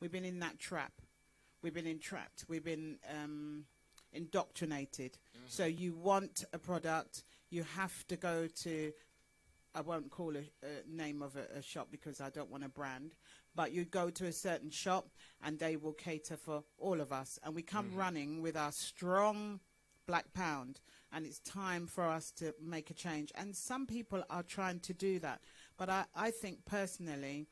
we've been in that trap. We've been entrapped. We've been indoctrinated. So you want a product, you have to go to, I won't call a name of a shop because I don't want a brand, but you go to a certain shop and they will cater for all of us. And we come running with our strong black pound, and it's time for us to make a change. And some people are trying to do that. But I think personally,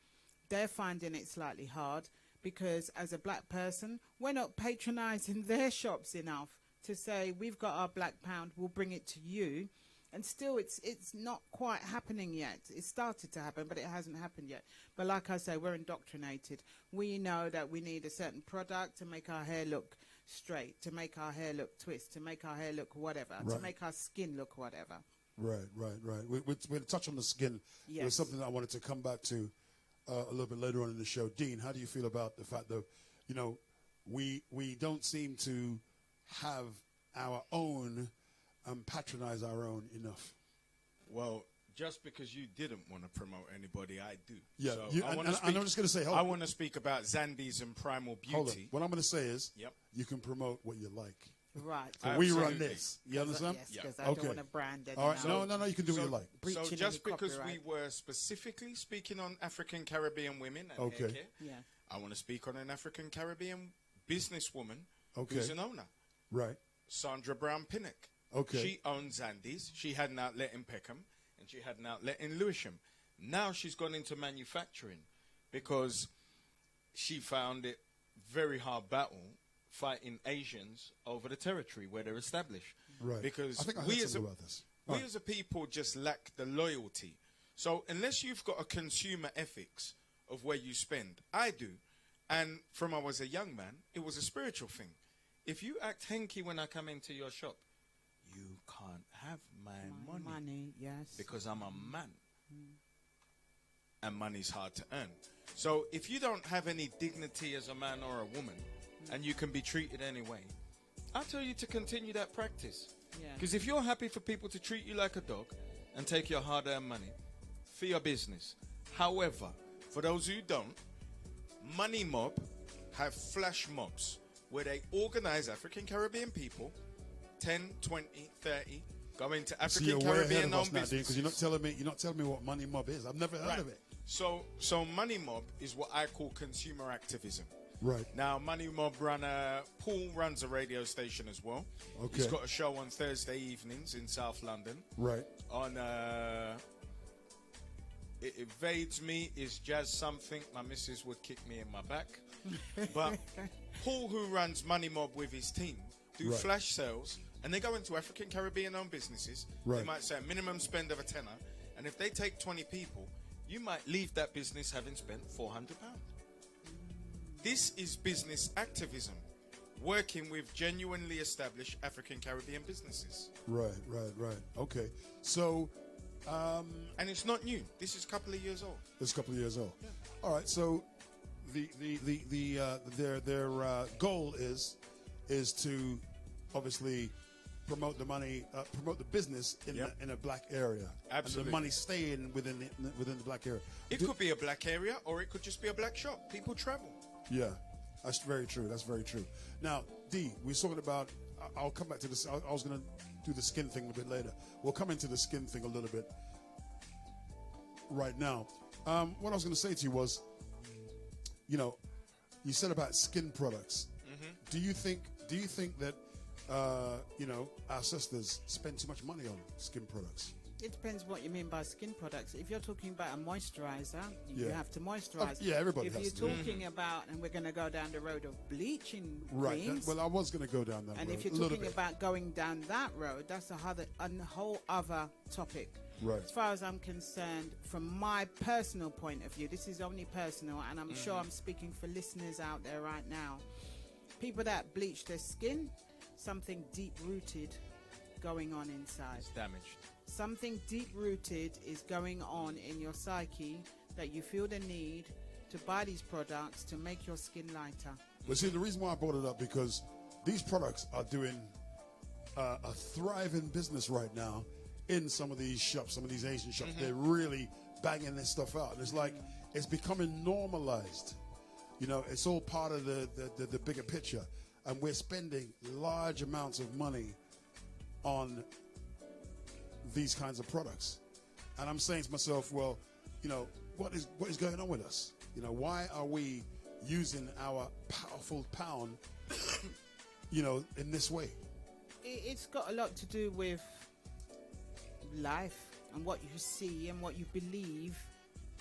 they're finding it slightly hard because as a black person, we're not patronizing their shops enough to say, we've got our black pound, we'll bring it to you. And still, it's not quite happening yet. It started to happen, but it hasn't happened yet. But like I say, we're indoctrinated. We know that we need a certain product to make our hair look straight, to make our hair look twist, to make our hair look whatever, to make our skin look whatever. Right. We're going to touch on the skin. Yes. It was something that I wanted to come back to a little bit later on in the show. Dean, how do you feel about the fact that, you know, we don't seem to have our own patronize our own enough? Well, just because you didn't want to promote anybody, I do. Yeah, so I'm just going to say, I want to speak about Zandy's and Primal Beauty. Hold on. What I'm going to say is, you can promote what you like. Right. We run this. You understand? Yes, because I don't want to brand it. All right. No, you can do what you like. So just because we were specifically speaking on African Caribbean women and hair care, I want to speak on an African Caribbean businesswoman who's an owner. Right. Sandra Brown Pinnock. Okay. She owns Zandy's. She had an outlet in Peckham, and she had an outlet in Lewisham. Now she's gone into manufacturing because she found it very hard battle fighting Asians over the territory where they're established. Right. Because I think I heard something about this. We as a people just lack the loyalty. So unless you've got a consumer ethics of where you spend, I do. And from I was a young man, it was a spiritual thing. If you act hanky when I come into your shop, you can't have my money. Yes. Because I'm a man. And money's hard to earn. So if you don't have any dignity as a man or a woman, and you can be treated anyway, I tell you to continue that practice. Because if you're happy for people to treat you like a dog and take your hard-earned money, for your business. However, for those who don't, Money Mob have flash mobs where they organize African Caribbean people, 10, 20, 30, go into African Caribbean owned business. Because you're not telling me what Money Mob is. I've never heard of it. So Money Mob is what I call consumer activism. Right. Now, Money Mob Paul runs a radio station as well. Okay. He's got a show on Thursday evenings in South London. Right. On It Evades Me is Jazz Something. My missus would kick me in my back. But Paul, who runs Money Mob with his team, do flash sales, and they go into African Caribbean owned businesses. They might say a minimum spend of a tenner, and if they take 20 people, you might leave that business having spent £400. This is business activism, working with genuinely established African Caribbean businesses. Right. Okay. So, and it's not new. This is a couple of years old. It's a couple of years old. Yeah. All right. So, their goal is to obviously promote the business in a black area. Absolutely. And the money staying within the black area. It could be a black area, or it could just be a black shop. People travel. Yeah, that's very true. Now, D, we're talking about. I'll come back to this. I was going to do the skin thing a bit later. We'll come into the skin thing a little bit right now. What I was going to say to you was, you said about skin products. Do you think that our sisters spend too much money on skin products? It depends what you mean by skin products. If you're talking about a moisturizer, you have to moisturize. Everybody if has you're talking about, and we're going to go down the road of bleaching creams. Well, I was going to go down that road. And if you're talking about going down that road, that's a whole other topic. Right. As far as I'm concerned, from my personal point of view, this is only personal, and I'm sure I'm speaking for listeners out there right now. People that bleach their skin, something deep-rooted going on inside. It's damaged. Something deep-rooted is going on in your psyche that you feel the need to buy these products to make your skin lighter. But see, the reason why I brought it up, because these products are doing a thriving business right now in some of these shops, some of these Asian shops. They're really banging this stuff out. And it's like, it's becoming normalized. You know, it's all part of the bigger picture. And we're spending large amounts of money on these kinds of products. And I'm saying to myself, well, you know, what is going on with us? You know, why are we using our powerful pound, you know, in this way? It's got a lot to do with life and what you see and what you believe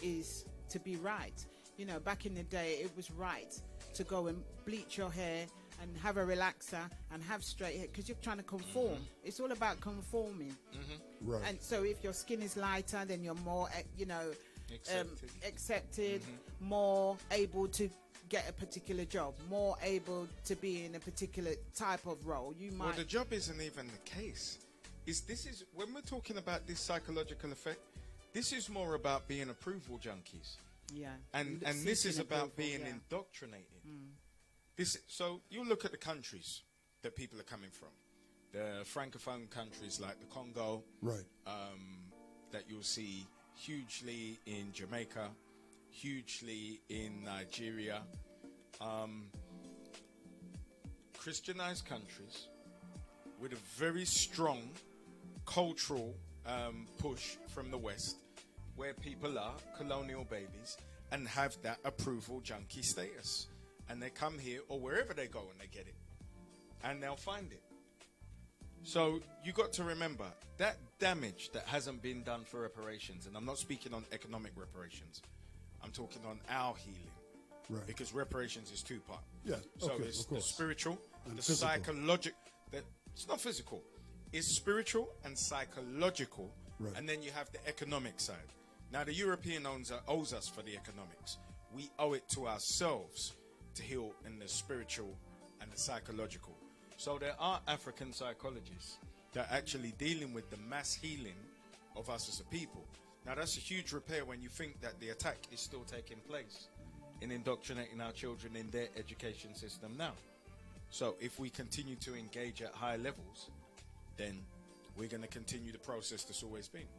is to be right. You know, back in the day, it was right to go and bleach your hair and have a relaxer and have straight hair because you're trying to conform. It's all about conforming. Right. And so if your skin is lighter, then you're more, you know, accepted, more able to get a particular job, more able to be in a particular type of role. You might. Well, the job isn't even the case. This is when we're talking about this psychological effect. This is more about being approval junkies. Yeah. And this is about being indoctrinated. So you look at the countries that people are coming from, the francophone countries like the Congo, right? That you'll see hugely in Jamaica, hugely in Nigeria, Christianized countries with a very strong cultural push from the West, where people are colonial babies and have that approval junkie status. And they come here or wherever they go and they get it. And they'll find it. So you got to remember that damage that hasn't been done for reparations, and I'm not speaking on economic reparations, I'm talking on our healing. Right. Because reparations is two-part. Yeah. So okay, it's the spiritual and the physical. psychological. It's not physical. It's spiritual and psychological. Right. And then you have the economic side. Now the European owes us for the economics. We owe it to ourselves to heal in the spiritual and the psychological. So there are African psychologists that are actually dealing with the mass healing of us as a people. Now that's a huge repair when you think that the attack is still taking place in indoctrinating our children in their education system now. So if we continue to engage at higher levels, then we're going to continue the process that's always been.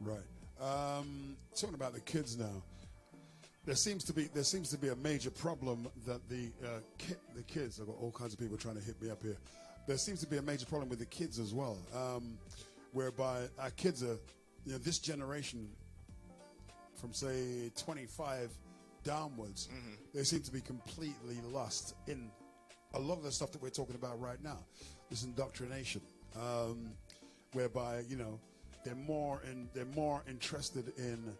Right. Talking about the kids now. There seems to be a major problem that the kids. I've got all kinds of people trying to hit me up here. There seems to be a major problem with the kids as well, whereby our kids are, you know, this generation from say 25 downwards, they seem to be completely lost in a lot of the stuff that we're talking about right now. This indoctrination, whereby, you know, they're more interested in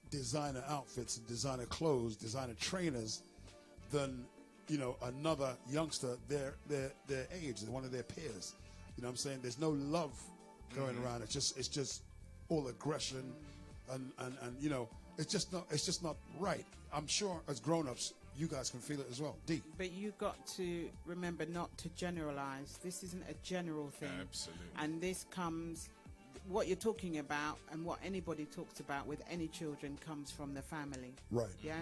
designer outfits and designer clothes, designer trainers, than, you know, another youngster their age, one of their peers. You know what I'm saying? There's no love going around. It's just all aggression, and you know, it's just not right. I'm sure as grown-ups you guys can feel it as well. D. But you got to remember not to generalize. This isn't a general thing. Absolutely. And this comes, what you're talking about and what anybody talks about with any children comes from the family. Right. Yeah.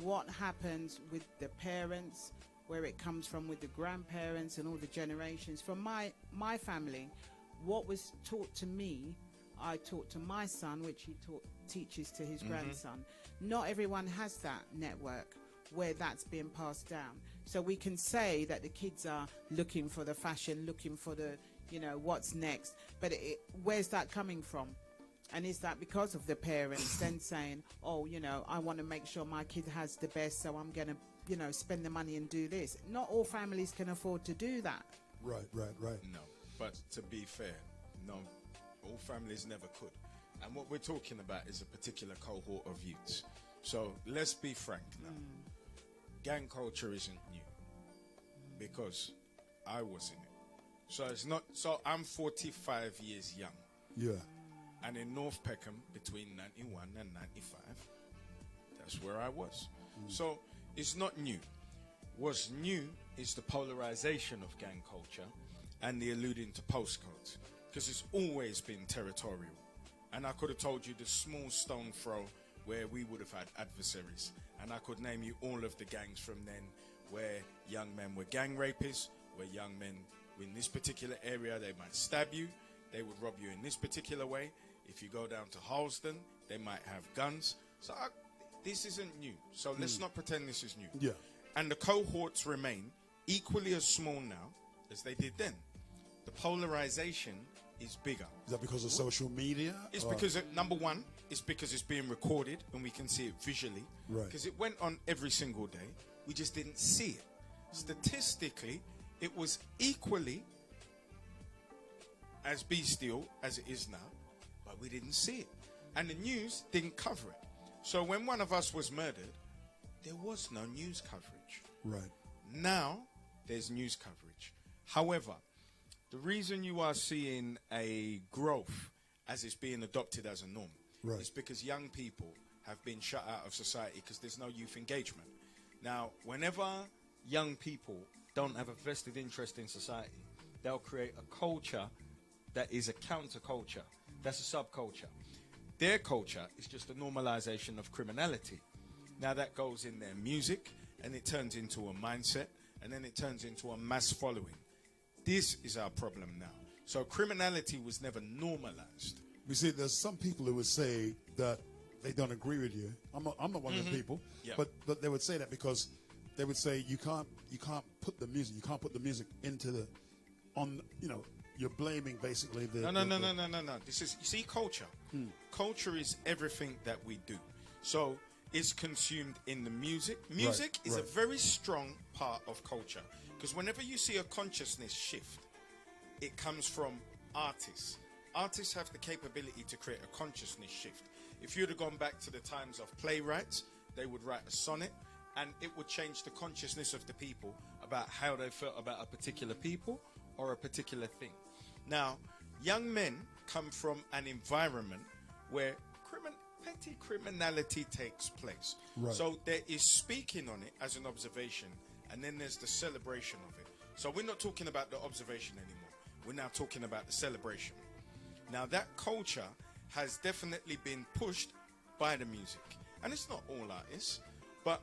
What happens with the parents, where it comes from with the grandparents and all the generations. From my family, what was taught to me, I taught to my son, which he teaches to his grandson. Not everyone has that network where that's being passed down. So we can say that the kids are looking for the fashion, looking for the, you know, what's next. But where's that coming from? And is that because of the parents then saying, oh, you know, I want to make sure my kid has the best, so I'm going to, you know, spend the money and do this. Not all families can afford to do that. Right. No, but to be fair, no, all families never could. And what we're talking about is a particular cohort of youths. So let's be frank now. Gang culture isn't new because I was in it. So it's not. So I'm 45 years young. Yeah. And in North Peckham, between 91 and 95, that's where I was. So it's not new. What's new is the polarization of gang culture and the alluding to postcodes, because it's always been territorial. And I could have told you the small stone throw where we would have had adversaries. And I could name you all of the gangs from then where young men were gang rapists, where young men in this particular area, they might stab you, they would rob you in this particular way. If you go down to Halston, they might have guns. So this isn't new. So let's not pretend this is new. Yeah. And the cohorts remain equally as small now as they did then. The polarization is bigger. Is that because of social media? It's because, number one, it's because it's being recorded and we can see it visually. Right. Because it went on every single day. We just didn't see it. Statistically, it was equally as bestial as it is now, but we didn't see it. And the news didn't cover it. So when one of us was murdered, there was no news coverage. Right. Now, there's news coverage. However, the reason you are seeing a growth as it's being adopted as a norm is because young people have been shut out of society because there's no youth engagement. Now, whenever young people don't have a vested interest in society, they'll create a culture that is a counterculture. That's a subculture. Their culture is just a normalization of criminality. Now that goes in their music, and it turns into a mindset, and then it turns into a mass following. This is our problem now. So criminality was never normalized. You see, there's some people who would say that they don't agree with you. I'm not one of the people, but they would say that because they would say you can't put the music into the you're blaming basically the No. This is, you see, culture. Culture is everything that we do. So it's consumed in the music. Music is a very strong part of culture, because whenever you see a consciousness shift, it comes from artists. Artists have the capability to create a consciousness shift. If you'd have gone back to the times of playwrights, they would write a sonnet, and it would change the consciousness of the people about how they felt about a particular people or a particular thing. Now, young men come from an environment where petty criminality takes place. So there is speaking on it as an observation, and then there's the celebration of it. So we're not talking about the observation anymore. We're now talking about the celebration. Now, that culture has definitely been pushed by the music. And it's not all artists, but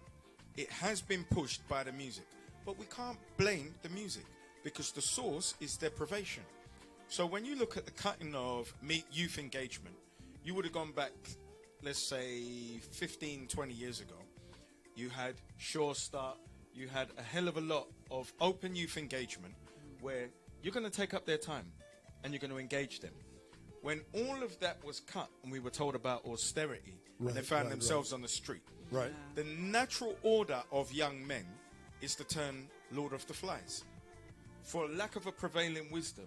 it has been pushed by the music. But we can't blame the music, because the source is deprivation. So when you look at the cutting of youth engagement, you would have gone back, let's say 15, 20 years ago. You had Sure Start, you had a hell of a lot of open youth engagement where you're going to take up their time and you're going to engage them. When all of that was cut and we were told about austerity, and they found themselves on the street, the natural order of young men is to turn Lord of the Flies. For lack of a prevailing wisdom,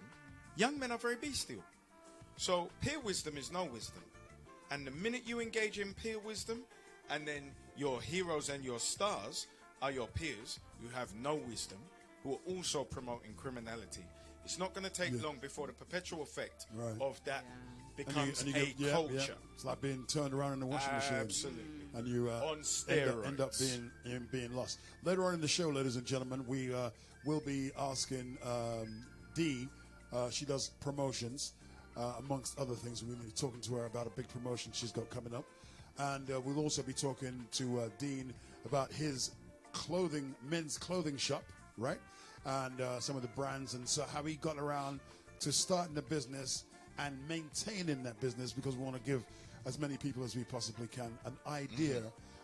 young men are very bestial. So peer wisdom is no wisdom. And the minute you engage in peer wisdom, and then your heroes and your stars are your peers who have no wisdom, who are also promoting criminality, it's not going to take long before the perpetual effect of that becomes a culture. It's like being turned around in the washing machine. Absolutely. And you on steroids. end up being lost. Later on in the show, ladies and gentlemen, we will be asking Dee. She does promotions, amongst other things. We'll be talking to her about a big promotion she's got coming up. And we'll also be talking to Dean about his men's clothing shop, right? And some of the brands, and so how he got around to starting the business and maintaining that business, because we want to give as many people as we possibly can an idea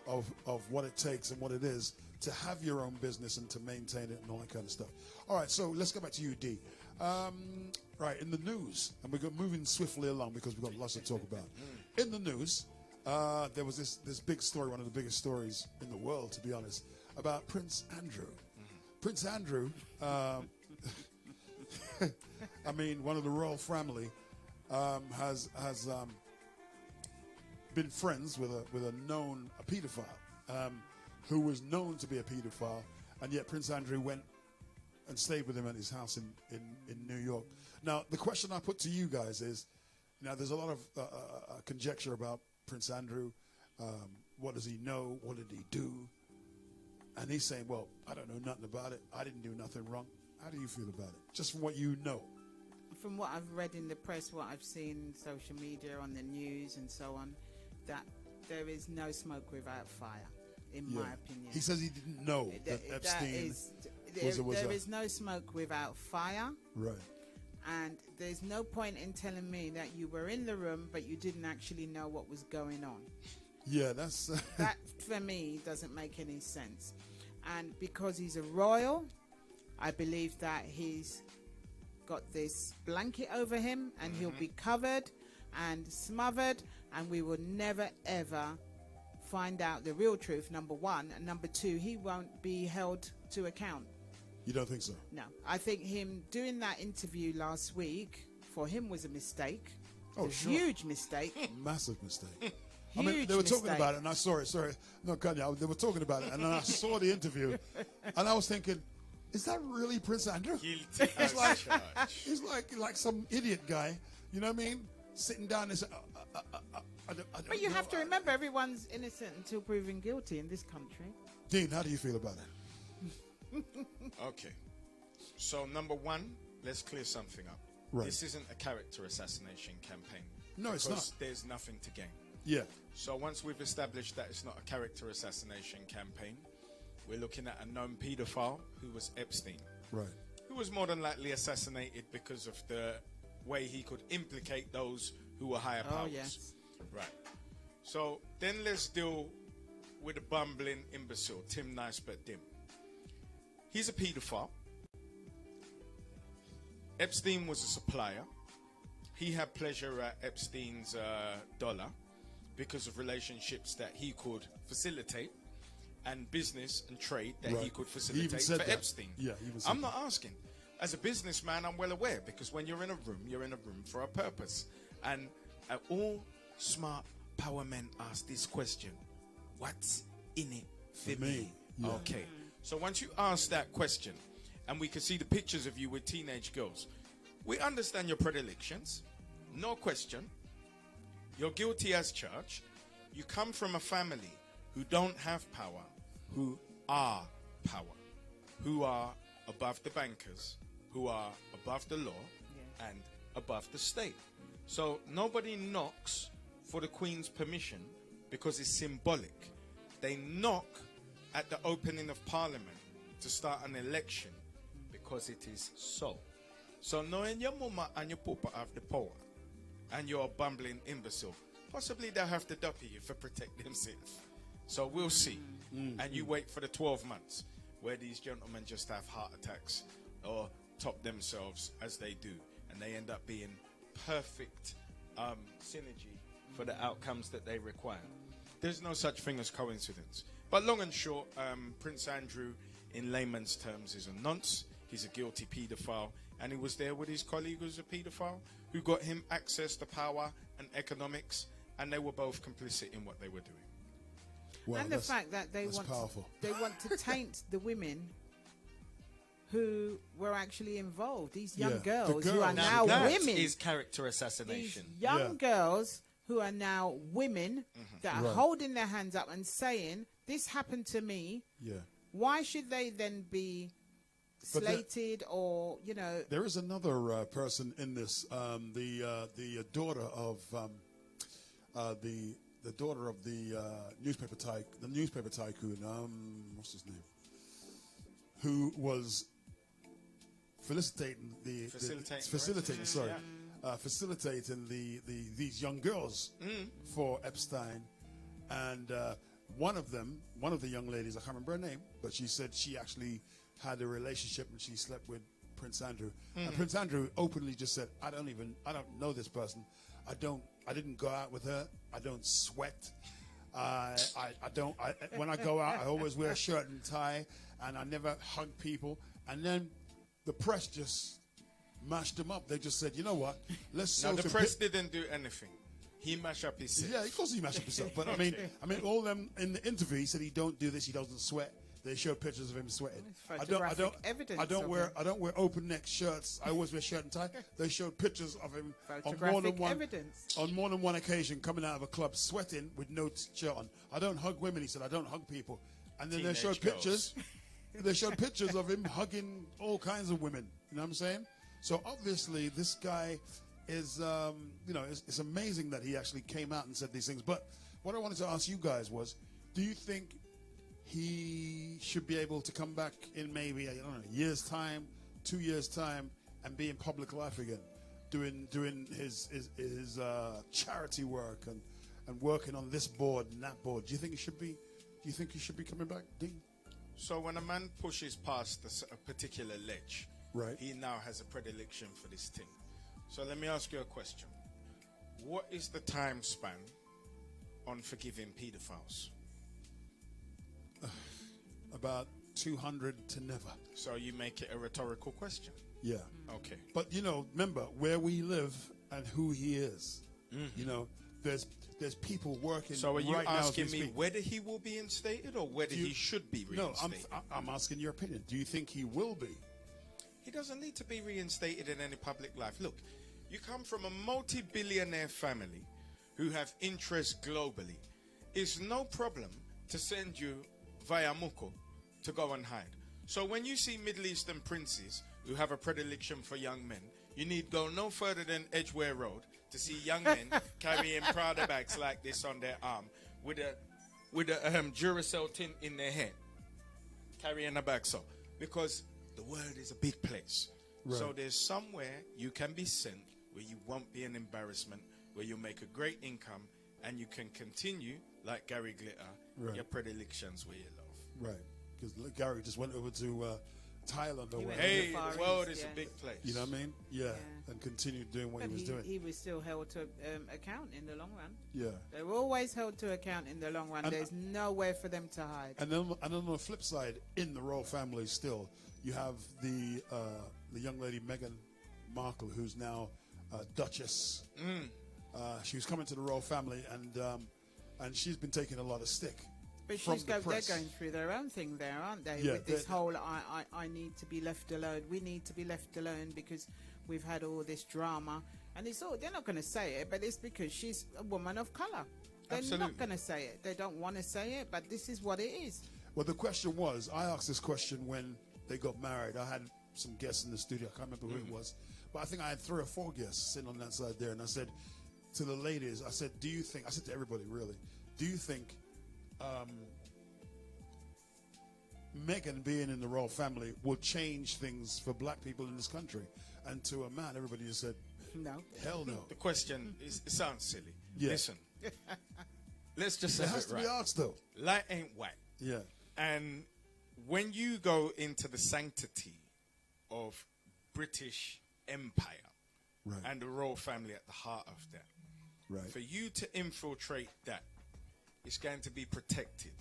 of what it takes and what it is to have your own business and to maintain it and all that kind of stuff. All right, so let's go back to you, Dee. Right, in the news, and we're moving swiftly along because we've got lots to talk about. In the news, there was this big story, one of the biggest stories in the world, to be honest, about Prince Andrew. Prince Andrew, I mean, one of the royal family, has been friends with a known pedophile, who was known to be a pedophile, and yet Prince Andrew went and stayed with him at his house in New York. Now, the question I put to you guys is, there's a lot of conjecture about Prince Andrew. What does he know? What did he do? And he's saying, well, I don't know nothing about it. I didn't do nothing wrong. How do you feel about it? Just from what you know. From what I've read in the press, what I've seen social media, on the news and so on, that there is no smoke without fire, in my opinion. He says he didn't know that Epstein there is no smoke without fire. Right. And there's no point in telling me that you were in the room, but you didn't actually know what was going on. Yeah, that's That for me doesn't make any sense. And because he's a royal, I believe that he's got this blanket over him and he'll be covered and smothered, and we will never ever find out the real truth, number one. And number two, he won't be held to account. You don't think so? No. I think him doing that interview last week for him was a mistake. Oh, a sure. Huge mistake. Massive mistake. I Huge mean, they were talking mistake. about it, and I saw it. Sorry, no, Kanye. They were talking about it, and then I saw the interview, and I was thinking, is that really Prince Andrew? Guilty He's as like, charged. he's like some idiot guy. You know what I mean? Sitting down and saying, I don't But you know. have to remember, everyone's innocent until proven guilty in this country. Dean, how do you feel about it? Okay. So, number one, let's clear something up. Right. This isn't a character assassination campaign. No, it's because not. there's nothing to gain. Yeah. So once we've established that it's not a character assassination campaign, we're looking at a known paedophile who was Epstein, Right. who was more than likely assassinated because of the way he could implicate those who were higher powers. Oh, yes. Right. So then let's deal with a bumbling imbecile, Tim Nice but Dim. He's a paedophile. Epstein was a supplier. He had pleasure at Epstein's dollar because of relationships that he could facilitate and business and trade that he Right. could He even facilitate said for that. Epstein. Yeah, he even said I'm not asking. As a businessman, I'm well aware, because when you're in a room, you're in a room for a purpose. And all smart power men ask this question: what's in it for me? Yeah. Okay. So once you ask that question, and we can see the pictures of you with teenage girls, we understand your predilections. No question. You're guilty as charged. You come from a family who don't have power, who are power, who are above the bankers, who are above the law, and above the state. So nobody knocks for the Queen's permission because it's symbolic. They knock at the opening of Parliament to start an election because it is so. So knowing your mama and your papa have the power, and you're a bumbling imbecile, possibly they'll have to duppy you for protect themselves. So we'll see. And you wait for the 12 months where these gentlemen just have heart attacks or top themselves as they do, and they end up being perfect synergy for the outcomes that they require. There's no such thing as coincidence. But long and short, Prince Andrew, in layman's terms, is a nonce. He's a guilty paedophile, and he was there with his colleague who's a paedophile, who got him access to power and economics, and they were both complicit in what they were doing. Wow, And the fact that they that's want powerful. they want to taint the women who were actually involved. These young Yeah, the girls who girls. are Now now that women. is character These assassination. young Yeah. girls who are now women that are Right. holding their hands up and saying, "This happened to me." Yeah. Why should they then be But slated or, you know? There is another person in this, the daughter of the daughter of the newspaper tycoon. What's his name? Who was facilitating these young girls for Epstein, and one of the young ladies, I can't remember her name, but she said she actually had a relationship and she slept with Prince Andrew. And Prince Andrew openly just said, I don't know this person. I didn't go out with her. I don't sweat. When I go out, I always wear a shirt and tie, and I never hug people. And then the press just mashed him up. They just said, you know what? Let's Now, soak the a press bit- didn't do anything. He mashed up his self. Yeah, of course he mashed up himself. But I mean, all them in the interview, he said he don't do this. He doesn't sweat. They showed pictures of him sweating. Photographic evidence I don't of wear open neck shirts. I always wear shirt and tie. They showed pictures of him Photographic evidence. on more than one occasion coming out of a club sweating with no shirt on. I don't hug women. He said I don't hug people. And then they Teenage showed girls. pictures. They showed pictures of him hugging all kinds of women. You know what I'm saying? So obviously this guy is, it's amazing that he actually came out and said these things. But what I wanted to ask you guys was, do you think he should be able to come back in maybe, I don't know, a year's time, 2 years' time, and be in public life again, doing his charity work and working on this board and that board. Do you think he should be? Do you think he should be coming back, Dean? So when a man pushes past a particular ledge, right, he now has a predilection for this thing. So let me ask you a question. What is the time span on forgiving pedophiles? About 200 to never. So you make it a rhetorical question? Yeah. Okay. But, you know, remember where we live and who he is. Mm-hmm. You know, there's people working. So are you right asking me now whether he will be instated or whether he should be reinstated? No, I'm asking your opinion. Do you think he will be? He doesn't need to be reinstated in any public life. Look, you come from a multi-billionaire family who have interests globally. It's no problem to send you via Muko to go and hide. So when you see Middle Eastern princes who have a predilection for young men, you need go no further than Edgware Road to see young men carrying Prada bags like this on their arm with a Duracell tint in their head, carrying a bag. So because the world is a big place, right. So there's somewhere you can be sent where you won't be an embarrassment, where you'll make a great income, and you can continue like Gary Glitter, right. Your predilections where you love. Right, because Gary just went over to Thailand. Hey, the world is a big place. You know what I mean? Yeah, and continued doing what he was doing. He was still held to account in the long run. Yeah. They were always held to account in the long run. There's nowhere for them to hide. And then on the flip side, in the royal family still, you have the young lady Meghan Markle, who's now Duchess. She was coming to the royal family, and she's been taking a lot of stick. But they're going through their own thing there, aren't they? Yeah, with this whole, I need to be left alone. We need to be left alone because we've had all this drama. And it's all, they're not going to say it, but it's because she's a woman of colour. They're not going to say it. They don't want to say it, but this is what it is. Well, the question was, I asked this question when they got married. I had some guests in the studio. I can't remember who it was. But I think I had 3 or 4 guests sitting on that side there. And I said to the ladies, I said to everybody really, do you think Meghan being in the royal family will change things for black people in this country? And to a man, everybody just said, no. Hell no. The question it sounds silly. Yeah. Listen, let's just say it has to be asked, though. Light ain't white. Yeah. And when you go into the sanctity of British Empire, right, and the royal family at the heart of that, right, for you to infiltrate that, it's going to be protected.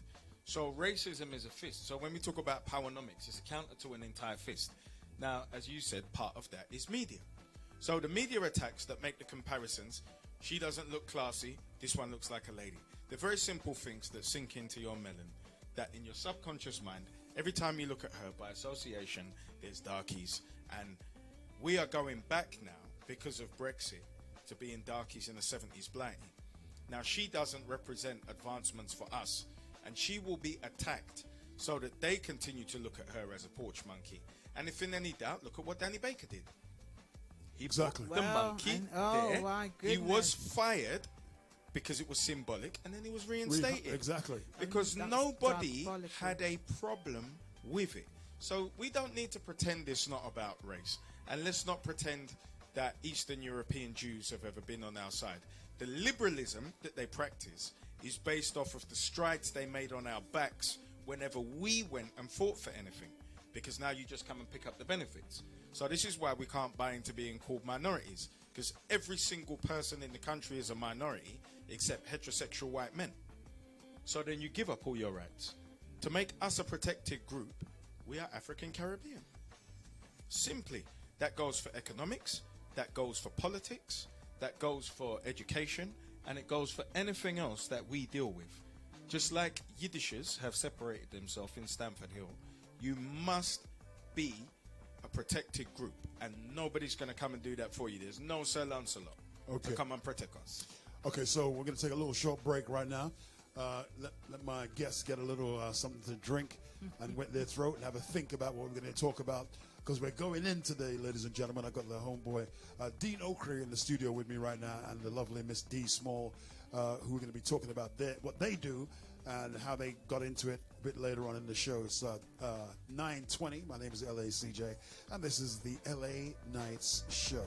So racism is a fist. So when we talk about powernomics, it's a counter to an entire fist. Now, as you said, part of that is media. So the media attacks that make the comparisons, she doesn't look classy, this one looks like a lady. They're very simple things that sink into your melon, that in your subconscious mind, every time you look at her, by association, there's darkies. And we are going back now, because of Brexit, to being darkies in the 70s blighty. Now, she doesn't represent advancements for us, and she will be attacked so that they continue to look at her as a porch monkey. And if in any doubt, look at what Danny Baker did. He exactly put the monkey there. My he goodness. was fired because it was symbolic, and then he was reinstated. Exactly. Because That's nobody diabolical. had a problem with it. So we don't need to pretend it's not about race. And let's not pretend that Eastern European Jews have ever been on our side. The liberalism that they practice is based off of the strides they made on our backs whenever we went and fought for anything. Because now you just come and pick up the benefits. So this is why we can't buy into being called minorities. Because every single person in the country is a minority except heterosexual white men. So then you give up all your rights. To make us a protected group, we are African Caribbean. Simply. That goes for economics, that goes for politics, that goes for education, and it goes for anything else that we deal with. Just like Yiddishers have separated themselves in Stamford Hill, you must be a protected group, and nobody's going to come and do that for you. There's no Sir Lancelot to come and protect us. Okay, so we're going to take a little short break right now. Let my guests get a little something to drink and wet their throat and have a think about what we're going to talk about. Because we're going in today, ladies and gentlemen. I've got the homeboy, Dean Okai, in the studio with me right now, and the lovely Miss D. Small, who are going to be talking about what they do and how they got into it a bit later on in the show. It's 9:20. My name is LACJ, and this is the LA Nights Show.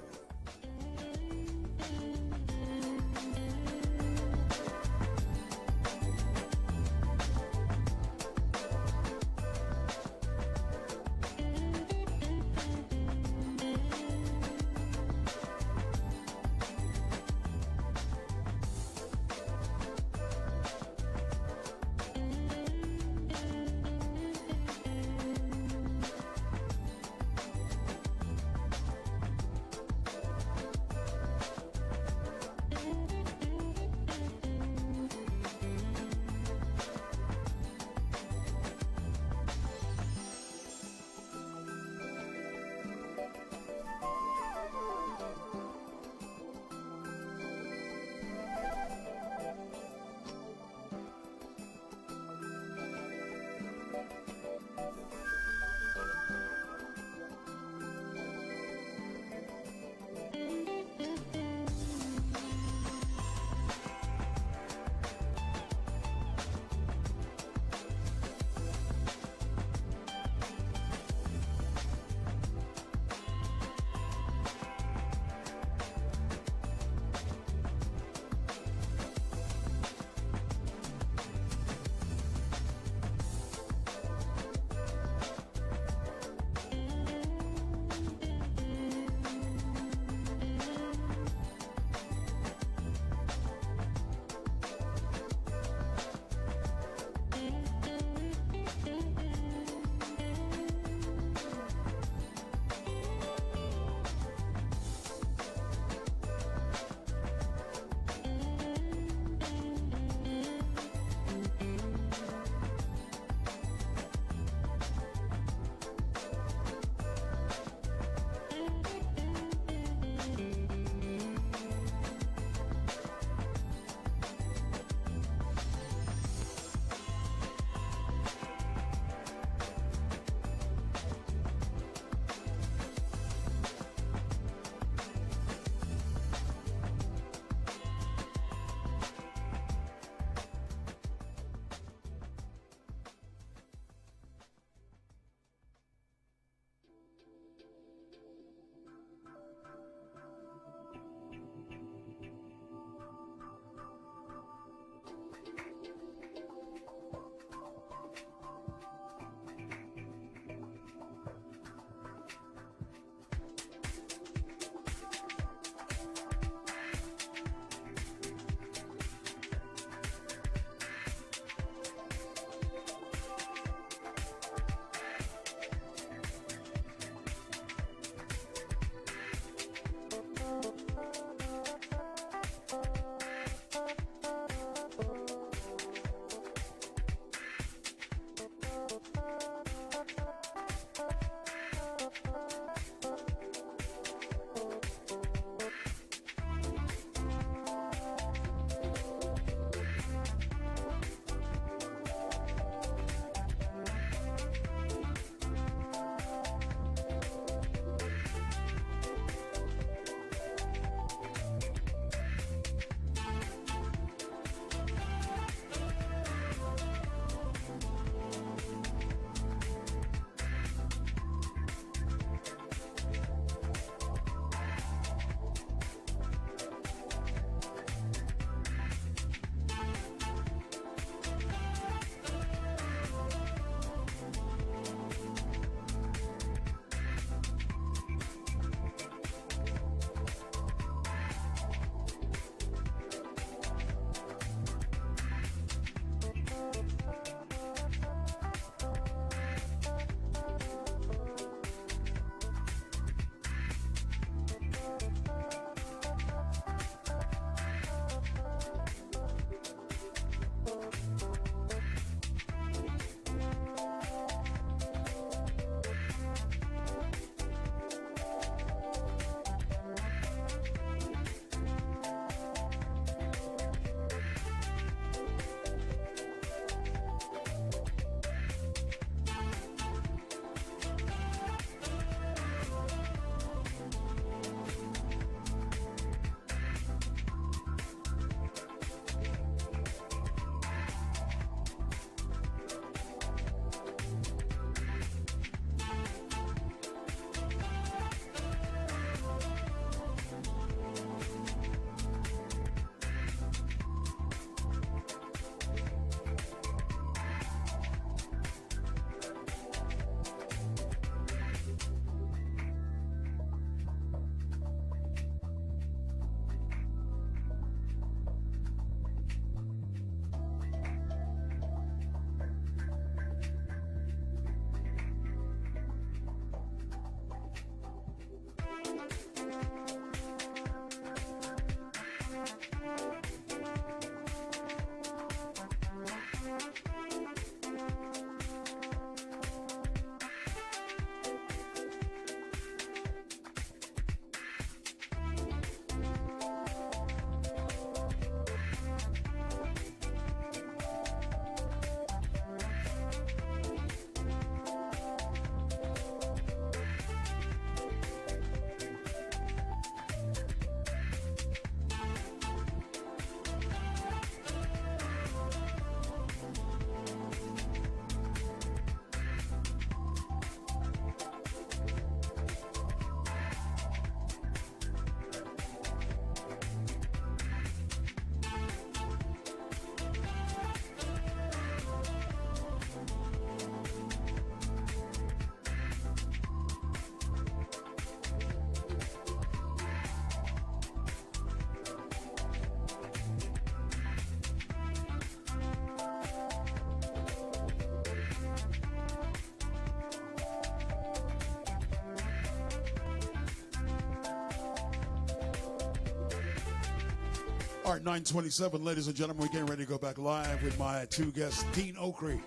All right, 9:27, ladies and gentlemen, we're getting ready to go back live with my two guests, Dean Okai.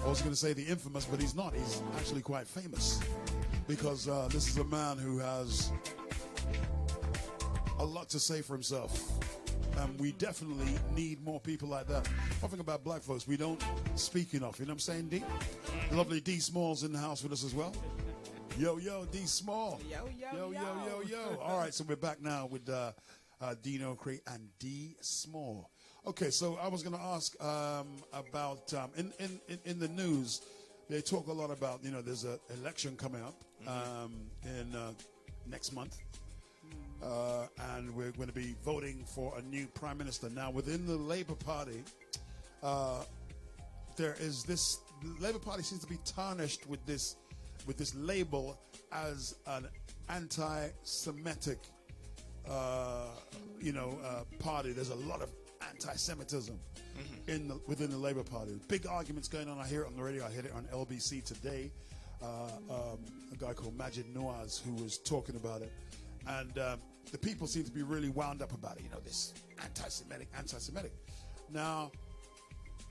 I was going to say the infamous, but he's not. He's actually quite famous because this is a man who has a lot to say for himself. And we definitely need more people like that. One thing about black folks, we don't speak enough. You know what I'm saying, D? The lovely D Small's in the house with us as well. Yo, D Small. Yo. All right, so we're back now with Dean Okai and D Small. Okay, so I was going to ask about in the news, they talk a lot about, you know, there's an election coming up in next month. And we're going to be voting for a new prime minister. Now, within the Labour Party, there is this. The Labour Party seems to be tarnished with this label as an anti-Semitic, party. There's a lot of anti-Semitism within the Labour Party. Big arguments going on. I hear it on the radio. I heard it on LBC today. A guy called Majid Nawaz who was talking about it. And the people seem to be really wound up about it, you know, this anti-Semitic. Now,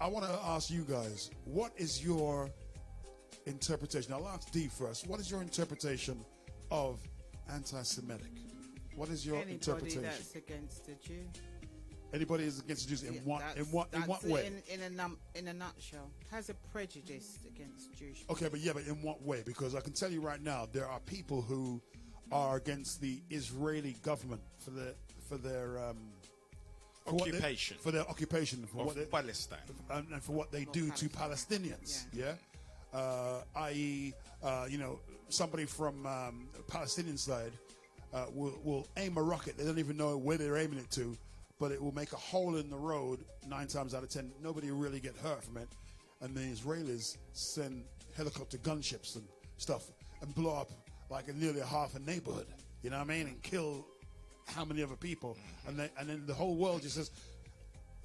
I want to ask you guys, what is your interpretation? I'll ask D first. What is your interpretation of anti-Semitic? What is your interpretation? Anybody that's against the Jew. Anybody is against the Jews in what way? In a nutshell, has a prejudice against Jewish people. Okay, but in what way? Because I can tell you right now, there are people who are against the Israeli government for their occupation. For their occupation of Palestine. And for what they do to Palestinians. Yeah. I.e., somebody from Palestinian side will aim a rocket. They don't even know where they're aiming it to, but it will make a hole in the road 9 times out of 10. Nobody will really get hurt from it. And the Israelis send helicopter gunships and stuff and blow up like nearly half a neighborhood, you know what I mean, and kill how many other people, and then the whole world just says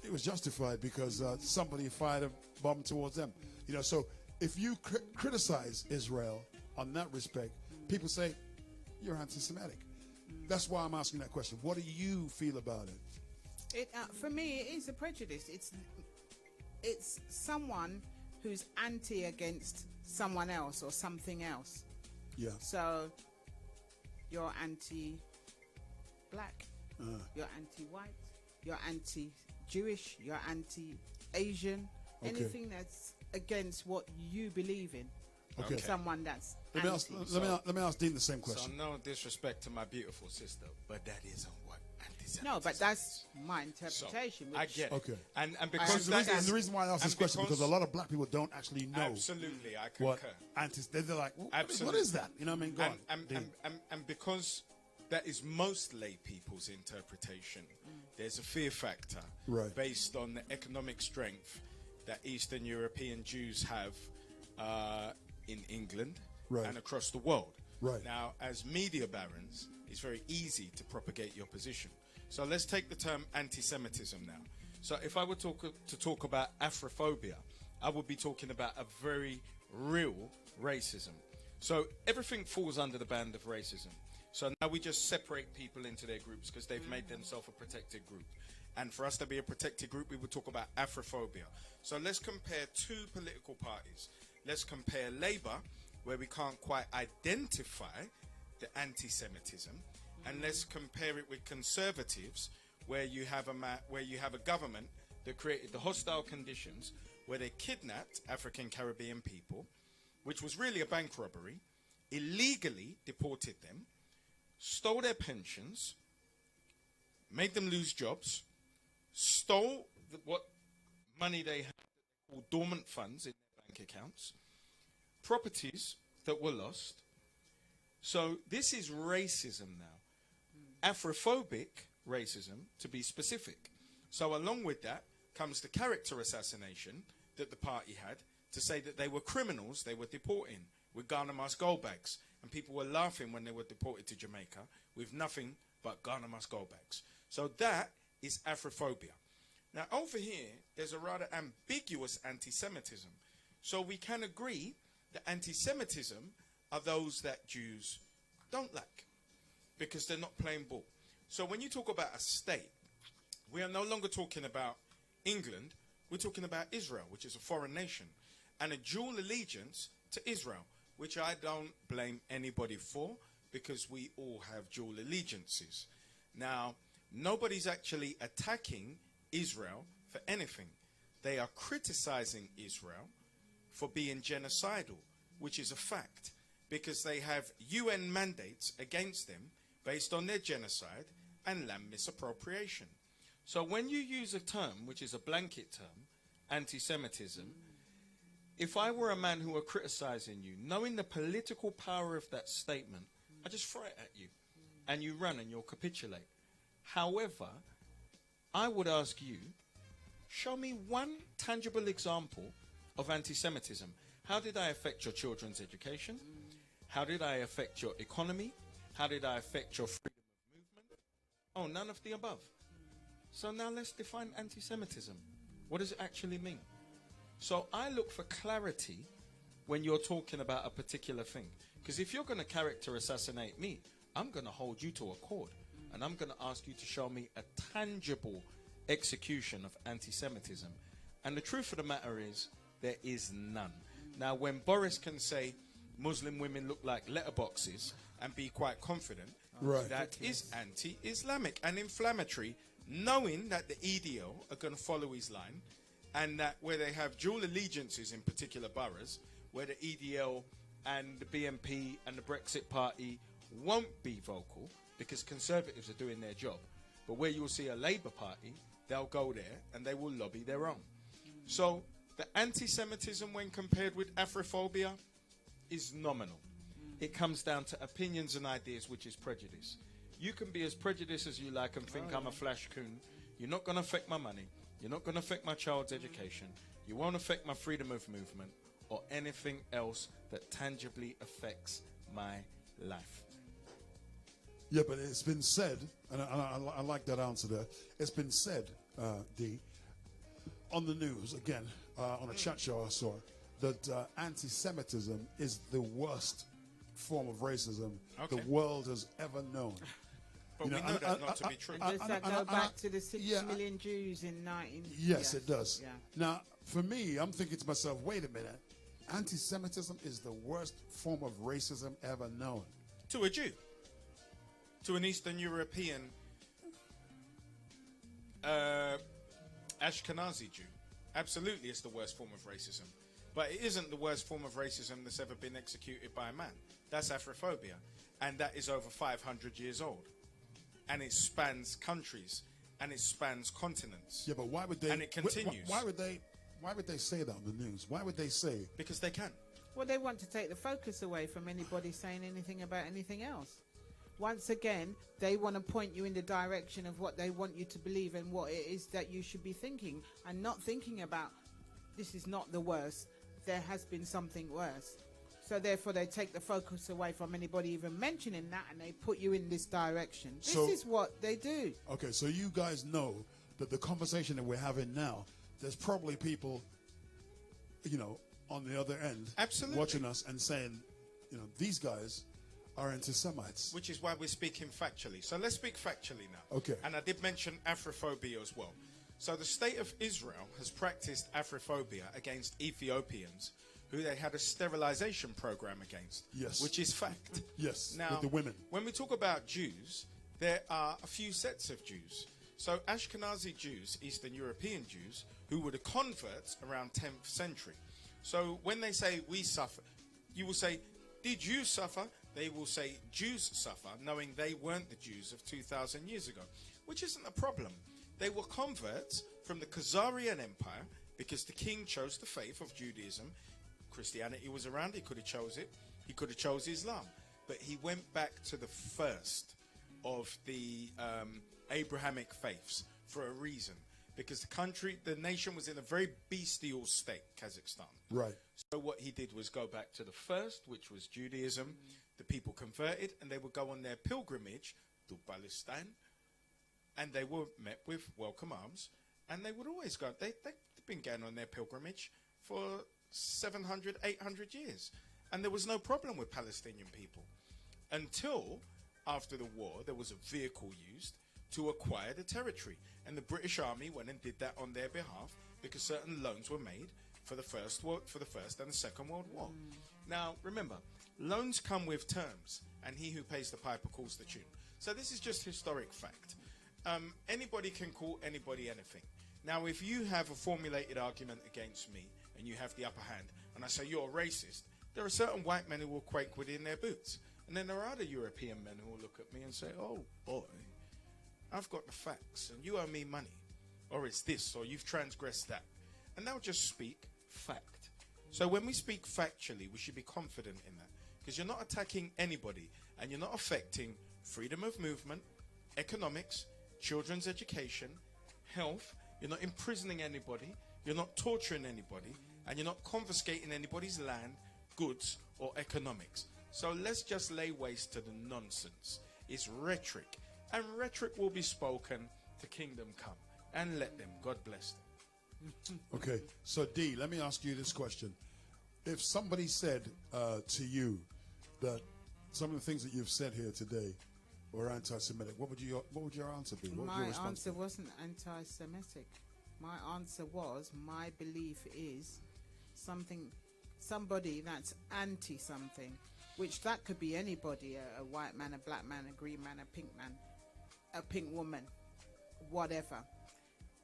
it was justified because somebody fired a bomb towards them, you know. So if you criticize Israel on that respect, people say you're anti-Semitic. That's why I'm asking that question. What do you feel about it? For me, it is a prejudice. It's someone who's anti against someone else or something else. Yeah. So you're anti-black, you're anti-white, you're anti-Jewish, you're anti-Asian, anything that's against what you believe in. Okay. Someone that's let me ask Dean the same question. So no disrespect to my beautiful sister, but that isn't what anti-Semitism. No, but that's my interpretation. So, I get it. Okay. And because the reason why I ask this question because a lot of black people don't actually know. Absolutely, I concur. They're like, what is that? You know what I mean? Go on. And because that is most lay people's interpretation, there's a fear factor based on the economic strength that Eastern European Jews have in England and across the world. Right. Now, as media barons, it's very easy to propagate your position. So let's take the term anti-Semitism now. So if I were to talk about Afrophobia, I would be talking about a very real racism. So everything falls under the band of racism. So now we just separate people into their groups because they've made themselves a protected group. And for us to be a protected group, we would talk about Afrophobia. So let's compare two political parties. Let's compare Labour, where we can't quite identify the anti-Semitism, and let's compare it with Conservatives, where you have a government that created the hostile conditions where they kidnapped African Caribbean people, which was really a bank robbery, illegally deported them, stole their pensions, made them lose jobs, stole what money they had called dormant funds in their bank accounts, properties that were lost. So this is racism now. Afrophobic racism, to be specific. So along with that comes the character assassination that the party had to say that they were criminals they were deporting with Ghana Must gold bags. And people were laughing when they were deported to Jamaica with nothing but Ghana Must gold bags. So that is Afrophobia. Now over here, there's a rather ambiguous anti-Semitism. So we can agree that anti-Semitism are those that Jews don't like because they're not playing ball. So when you talk about a state, we are no longer talking about England. We're talking about Israel, which is a foreign nation, and a dual allegiance to Israel, which I don't blame anybody for, because we all have dual allegiances. Now, nobody's actually attacking Israel for anything. They are criticizing Israel for being genocidal, which is a fact, because they have UN mandates against them based on their genocide and land misappropriation. So when you use a term, which is a blanket term, anti-Semitism, if I were a man who were criticizing you, knowing the political power of that statement, I just throw it at you, and you run and you'll capitulate. However, I would ask you, show me one tangible example of anti-Semitism. How did I affect your children's education? How did I affect your economy? How did I affect your freedom of movement? Oh, none of the above. So now let's define anti-Semitism. What does it actually mean? So I look for clarity when you're talking about a particular thing. Because if you're going to character assassinate me, I'm going to hold you to a court. And I'm going to ask you to show me a tangible execution of anti-Semitism. And the truth of the matter is, there is none. Now, when Boris can say Muslim women look like letterboxes and be quite confident, that is anti-Islamic and inflammatory, knowing that the EDL are going to follow his line, and that where they have dual allegiances in particular boroughs, where the EDL and the BNP and the Brexit Party won't be vocal because Conservatives are doing their job. But where you'll see a Labour Party, they'll go there and they will lobby their own. So the anti-Semitism when compared with Afrophobia is nominal. It comes down to opinions and ideas, which is prejudice. You can be as prejudiced as you like and think I'm a flash coon. You're not going to affect my money. You're not going to affect my child's education. You won't affect my freedom of movement or anything else that tangibly affects my life. Yeah, but it's been said, and I like that answer there. It's been said, D, on the news, again, on a chat show I saw, that anti-Semitism is the worst form of racism the world has ever known. But we know that not to be true. Does that go back to the 6 million Jews in 19... Yes, it does. Yeah. Now, for me, I'm thinking to myself, wait a minute. Anti-Semitism is the worst form of racism ever known. To a Jew. To an Eastern European Ashkenazi Jew. Absolutely, it's the worst form of racism. But it isn't the worst form of racism that's ever been executed by a man. That's Afrophobia. And that is over 500 years old. And it spans countries. And it spans continents. Yeah, but why would they... And it continues. Why would they say that on the news? Why would they say... Because they can. Well, they want to take the focus away from anybody saying anything about anything else. Once again, they want to point you in the direction of what they want you to believe and what it is that you should be thinking, and not thinking about, this is not the worst, there has been something worse. So therefore they take the focus away from anybody even mentioning that, and they put you in this direction. This is what they do. Okay, so you guys know that the conversation that we're having now, there's probably people, on the other end, watching us and saying, these guys are anti-Semites. Which is why we're speaking factually. So let's speak factually now. Okay. And I did mention Afrophobia as well. So the state of Israel has practiced Afrophobia against Ethiopians who they had a sterilization program against. Yes. Which is fact. Yes, now, with the women. When we talk about Jews, there are a few sets of Jews. So Ashkenazi Jews, Eastern European Jews, who were the converts around 10th century. So when they say we suffer, you will say, did you suffer? They will say Jews suffer, knowing they weren't the Jews of 2,000 years ago, which isn't a problem. They were converts from the Khazarian Empire because the king chose the faith of Judaism. Christianity was around, he could have chose it. He could have chose Islam. But he went back to the first of the Abrahamic faiths for a reason. Because the nation was in a very bestial state, Kazakhstan. Right. So what he did was go back to the first, which was Judaism. The people converted, and they would go on their pilgrimage to Palestine, and they were met with welcome arms, and they would always go. They've been going on their pilgrimage for 700, 800 years, and there was no problem with Palestinian people until after the war, there was a vehicle used to acquire the territory. And the British Army went and did that on their behalf because certain loans were made for the First and the Second World War. Now, remember, loans come with terms, and he who pays the piper calls the tune. So this is just historic fact. Anybody can call anybody anything. Now, if you have a formulated argument against me, and you have the upper hand, and I say you're a racist, there are certain white men who will quake within their boots. And then there are other European men who will look at me and say, oh boy, I've got the facts and you owe me money, or it's this, or you've transgressed that. And they'll just speak fact. So when we speak factually, we should be confident in that, because you're not attacking anybody and you're not affecting freedom of movement, economics, children's education, health. You're not imprisoning anybody, you're not torturing anybody, and you're not confiscating anybody's land, goods, or economics. So let's just lay waste to the nonsense. It's rhetoric, and rhetoric will be spoken to kingdom come. And let them. God bless them. Okay, so D, let me ask you this question. If somebody said to you that some of the things that you've said here today were anti-Semitic, what would your answer be? What My answer wasn't anti-Semitic. My answer was, my belief is somebody that's anti-something, which that could be anybody, a white man, a black man, a green man, a pink woman, whatever.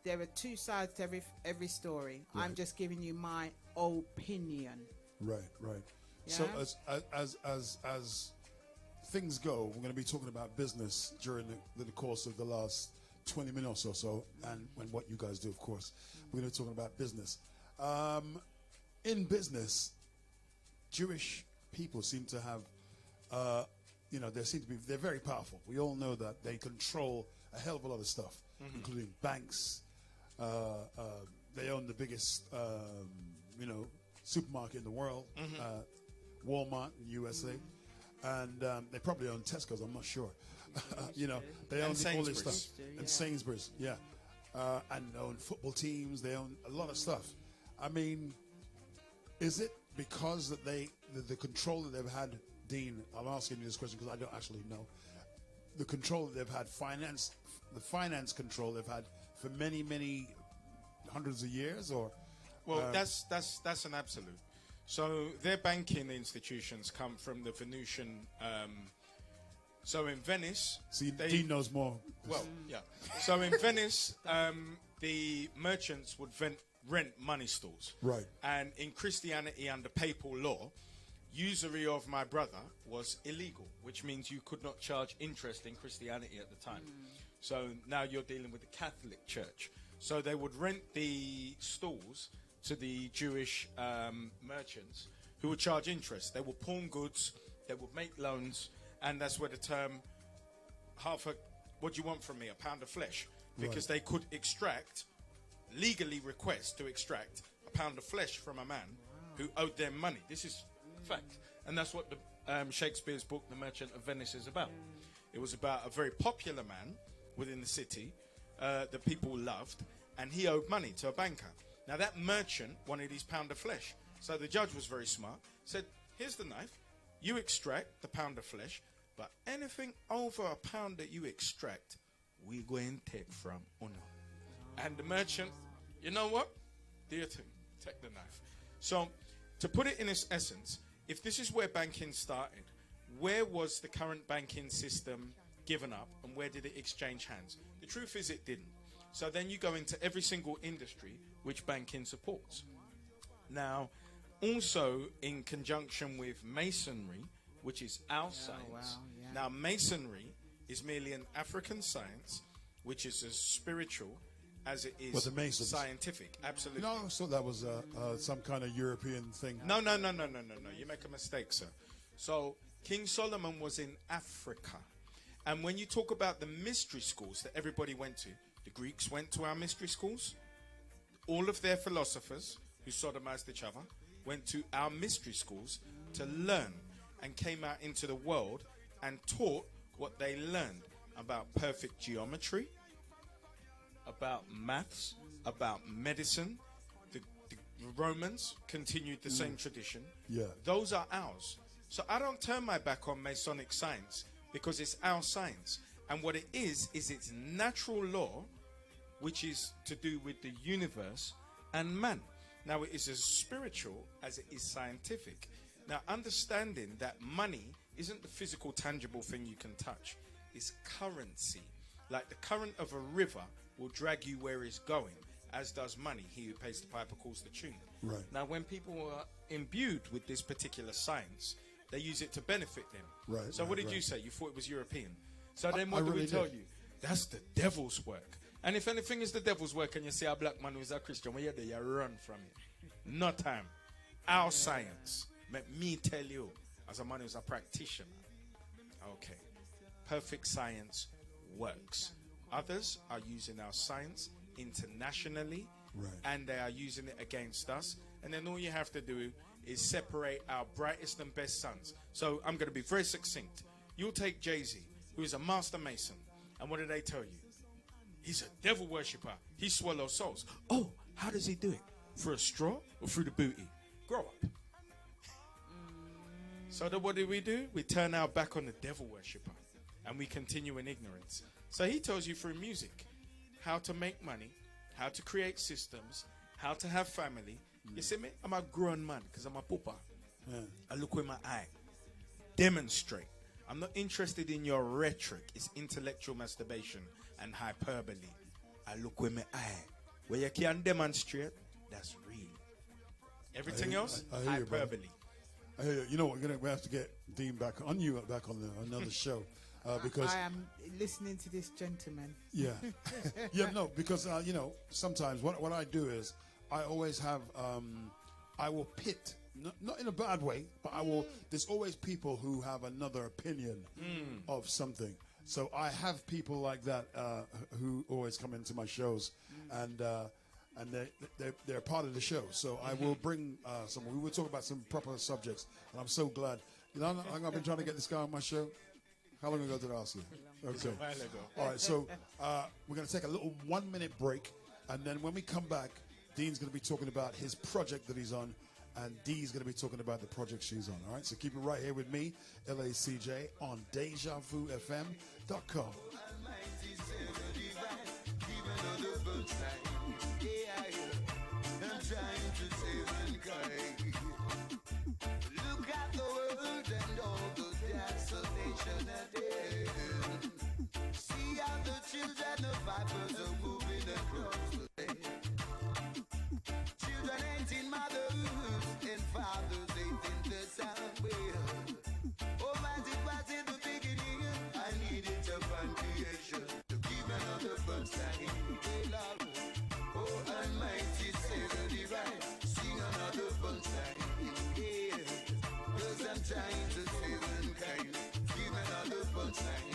There are two sides to every story. Right. I'm just giving you my opinion. Right. Yeah? So as things go, we're going to be talking about business during the course of the last 20 minutes or so, and what you guys do, of course. We're going to be talking about business. In business, Jewish people seem to have, they're very powerful. We all know that they control a hell of a lot of stuff, including banks. They own the biggest, supermarket in the world, Walmart in USA, and they probably own Tesco's. I'm not sure. They own all this stuff, and Sainsbury's, and they own football teams. They own a lot of stuff. I mean, is it because that the control that they've had, Dean? I'm asking you this question because I don't actually know. The control that they've had, the finance control they've had for many, many hundreds of years, or? Well, that's an absolute. So their banking institutions come from the Venetian. So in Venice, Dean knows more. Well, yeah. So in Venice, the merchants would rent money stalls. Right. And in Christianity, under papal law, usury of my brother was illegal, which means you could not charge interest in Christianity at the time. So now you're dealing with the Catholic Church. So they would rent the stalls to the Jewish merchants who would charge interest. They would pawn goods, they would make loans, and that's where the term what do you want from me, a pound of flesh? Because they could legally request to extract a pound of flesh from a man who owed them money. This is fact. And that's what the Shakespeare's book, The Merchant of Venice, is about. It was about a very popular man within the city that people loved, and he owed money to a banker. Now that merchant wanted his pound of flesh. So the judge was very smart, said, here's the knife, you extract the pound of flesh, but anything over a pound that you extract, we go and take from Uno. And the merchant, you know what? Do your thing, take the knife. So to put it in its essence, if this is where banking started, where was the current banking system given up, and where did it exchange hands? The truth is it didn't. So then you go into every single industry which banking supports. Now, also in conjunction with masonry, which is our science. Now, masonry is merely an African science, which is as spiritual as it is scientific. Absolutely. No, so that was some kind of European thing. No. You make a mistake, sir. So King Solomon was in Africa. And when you talk about the mystery schools that everybody went to, the Greeks went to our mystery schools. All of their philosophers who sodomized each other went to our mystery schools to learn, and came out into the world and taught what they learned about perfect geometry, about maths, about medicine. The Romans continued the same tradition. Yeah. Those are ours. So I don't turn my back on Masonic science because it's our science. And what it is it's natural law, which is to do with the universe and man. Now, it is as spiritual as it is scientific. Now, understanding that money isn't the physical, tangible thing you can touch. It's currency. Like the current of a river will drag you where it's going, as does money. He who pays the piper calls the tune. Right. Now, when people are imbued with this particular science, they use it to benefit them. Right. So what did you say? You thought it was European. So then what do we tell you? That's the devil's work. And if anything is the devil's work and you see a black man who is a Christian, well, you run from it. No time. Our science. Let me tell you, as a man who's a practitioner, okay, perfect science works. Others are using our science internationally, and they are using it against us. And then all you have to do is separate our brightest and best sons. So I'm going to be very succinct. You'll take Jay-Z, who is a master mason, and what do they tell you? He's a devil worshipper. He swallows souls. Oh, how does he do it? Through a straw or through the booty? Grow up. So then what do? We turn our back on the devil worshipper, and we continue in ignorance. So he tells you through music how to make money, how to create systems, how to have family. You see me? I'm a grown man because I'm a pooper. I look with my eye. Demonstrate. I'm not interested in your rhetoric. It's intellectual masturbation and hyperbole. I look with my eye. Where you can demonstrate, that's real. Everything else, hyperbole. I hear you. You know what? We have to get Dean back on another show. Because I am listening to this gentleman. Yeah. Yeah, no, because, sometimes what I do is I always have, I will pit, not in a bad way, but there's always people who have another opinion of something. So I have people like that who always come into my shows, and they're part of the show. So I will bring someone. We will talk about some proper subjects, and I'm so glad. I've been trying to get this guy on my show. How long ago did I ask you? Okay. A while ago. All right, so we're going to take a little 1-minute break, and then when we come back, Dean's going to be talking about his project that he's on, and Dee's going to be talking about the project she's on. All right, so keep it right here with me, LACJ, on DejaVuFM.com. Look at the world and all the desolation ahead. See how the children of vipers are moving across the land. Children ain't in mothers and fathers ain't in the sound. Almighty was in the beginning. I needed to find creation to give another first time. Oh, Almighty Savior divine, sing another fun time. Yeah, 'cause I'm trying to save mankind. Give another fun time.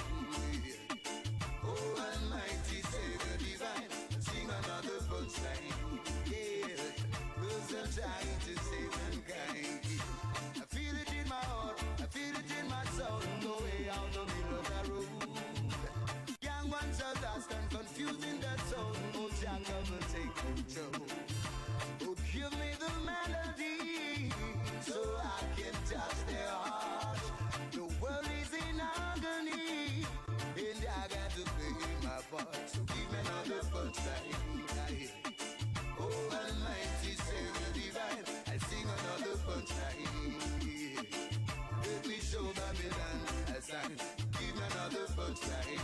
Yeah. Oh, Almighty Savior divine, sing another fun time. Yeah, 'cause I'm trying to save mankind. I feel it in my heart, I feel it in my soul. No way out the middle of the road. Young ones are lost and confused in their soul. Oh, Jacob will take control. Oh, give me the melody so I can touch their heart. The world is in agony and I got to play my part. So give me another fun time. Oh, Almighty Savior divine, I sing another fun time. Let me show Babylon a sign. Give me another fun time.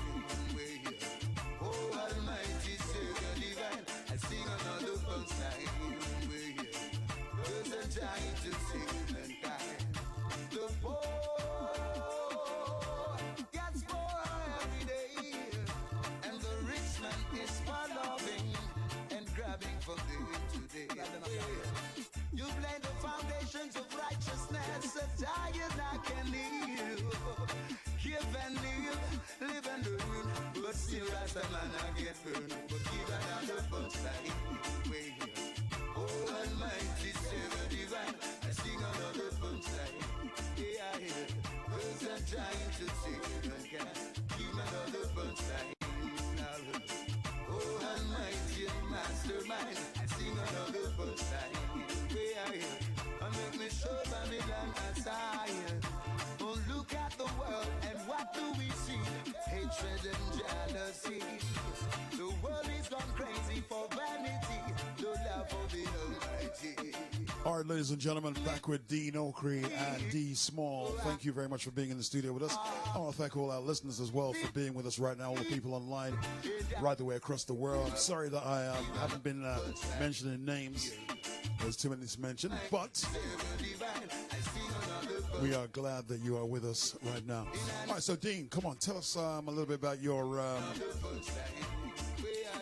Oh, Almighty Savior divine, I sing another fun time. 'Cause I'm trying to save mankind. The poor gets poorer every day, and the rich man is more loving and grabbing from day to day. You lay the foundations of righteousness, so tired I can live. Give and live and learn, but still as a man I get burned. But give another fun time. Oh, Almighty Savior divine, I sing another fun time. Yeah, 'cause I'm trying to save mankind. Give another fun time. Oh, Almighty Mastermind, I sing another fun time. Yeah, and make me show Babylon a sign. Oh, look at the world and what do we All right, ladies and gentlemen, back with Dean Okai and D Small. Thank you very much for being in the studio with us. I want to thank all our listeners as well for being with us right now, all the people online right the way across the world. I'm sorry that I haven't been mentioning names. There's too many to mention, but we are glad that you are with us right now. All right, so Dean, come on, tell us a little bit about your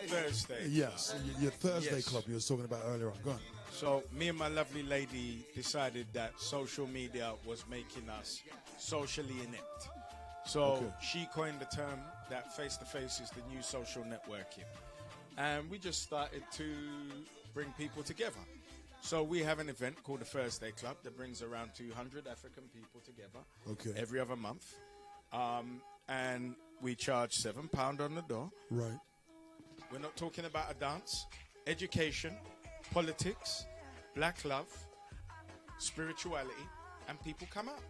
Thursday. Yes, your Thursday Yes. club you were talking about earlier on. Go on. So me and my lovely lady decided that social media was making us socially inept. So Okay. she coined the term that face-to-face is the new social networking. And we just started to bring people together. So we have an event called the Thursday Club that brings around 200 African people together every other month. And we charge £7 on the door. Right. We're not talking about a dance, education, politics, black love, spirituality, and people come out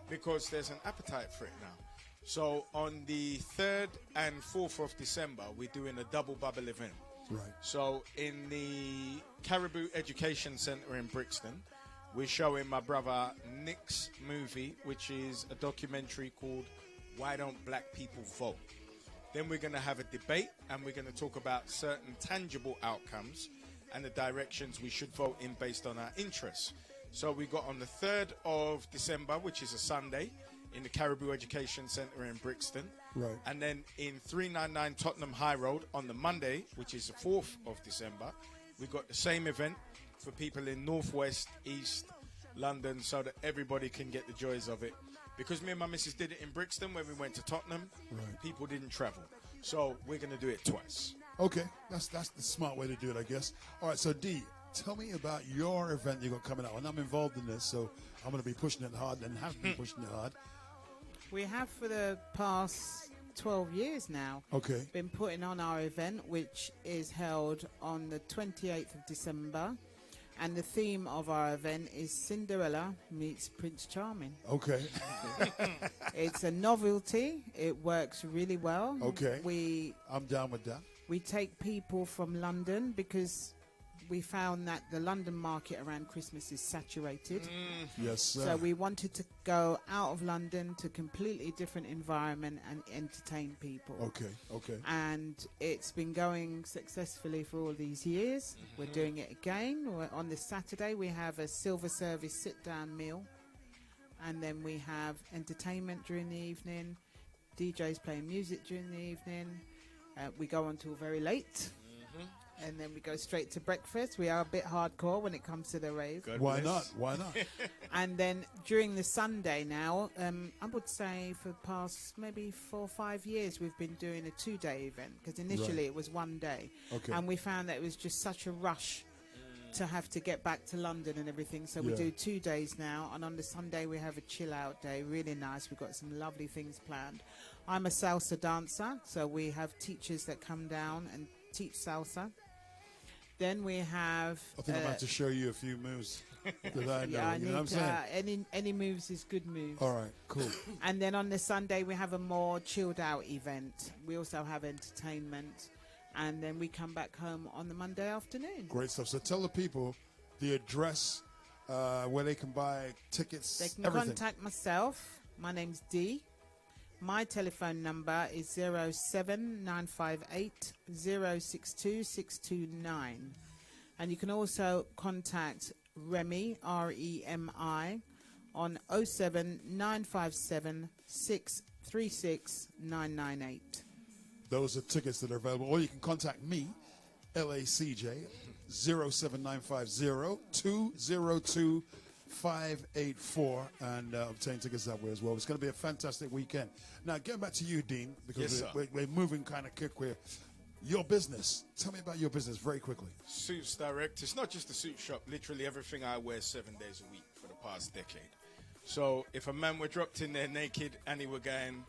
because there's an appetite for it now. So on the 3rd and 4th of December, we're doing a double bubble event. Right. So in the Caribou Education Centre in Brixton, we're showing my brother Nick's movie, which is a documentary called Why Don't Black People Vote? Then we're going to have a debate, and we're going to talk about certain tangible outcomes and the directions we should vote in based on our interests. So we got on the 3rd of December, which is a Sunday, in the Caribou Education Centre in Brixton. Right. And then in 399 Tottenham High Road on the Monday, which is the 4th of December, we got the same event for people in Northwest, East London, so that everybody can get the joys of it. Because me and my missus did it in Brixton when we went to Tottenham, people didn't travel. So we're going to do it twice. Okay, that's the smart way to do it, I guess. All right, so D, tell me about your event you got coming out. And I'm involved in this, so I'm going to be pushing it hard and have been pushing it hard. We have for the past 12 years now been putting on our event, which is held on the 28th of December. And the theme of our event is Cinderella meets Prince Charming. Okay. It's a novelty. It works really well. Okay. I'm down with that. We take people from London because we found that the London market around Christmas is saturated. Yes, sir. So we wanted to go out of London to a completely different environment and entertain people. Okay. And it's been going successfully for all these years. We're doing it again. On this Saturday, we have a silver service sit-down meal. And then we have entertainment during the evening. DJs playing music during the evening. We go on till very late. And then we go straight to breakfast. We are a bit hardcore when it comes to the rave. Why not? And then during the Sunday now, I would say for the past maybe 4 or 5 years, we've been doing a 2-day event. Because initially it was 1 day. Okay. And we found that it was just such a rush to have to get back to London and everything. So we do 2 days now. And on the Sunday, we have a chill out day. Really nice. We've got some lovely things planned. I'm a salsa dancer. So we have teachers that come down and teach salsa. Then we have... I think I'm about to show you a few moves that I know. Yeah, you know what I'm saying? Any moves is good moves. All right, cool. And then on the Sunday, we have a more chilled out event. We also have entertainment. And then we come back home on the Monday afternoon. Great stuff. So tell the people the address where they can buy tickets, They can everything. contact myself. My name's Dee. My telephone number is 07958 062 629. And you can also contact Remy, R-E-M-I, on 07957 636 998. Those are tickets that are available. Or you can contact me, LACJ, 07950 202 584 and obtain tickets that way as well. It's going to be a fantastic weekend. Now, getting back to you, Dean, because we're moving kind of quick here. Your business. Tell me about your business very quickly. Suits direct. It's not just a suit shop. Literally everything I wear 7 days a week for the past decade. So if a man were dropped in there naked and he were going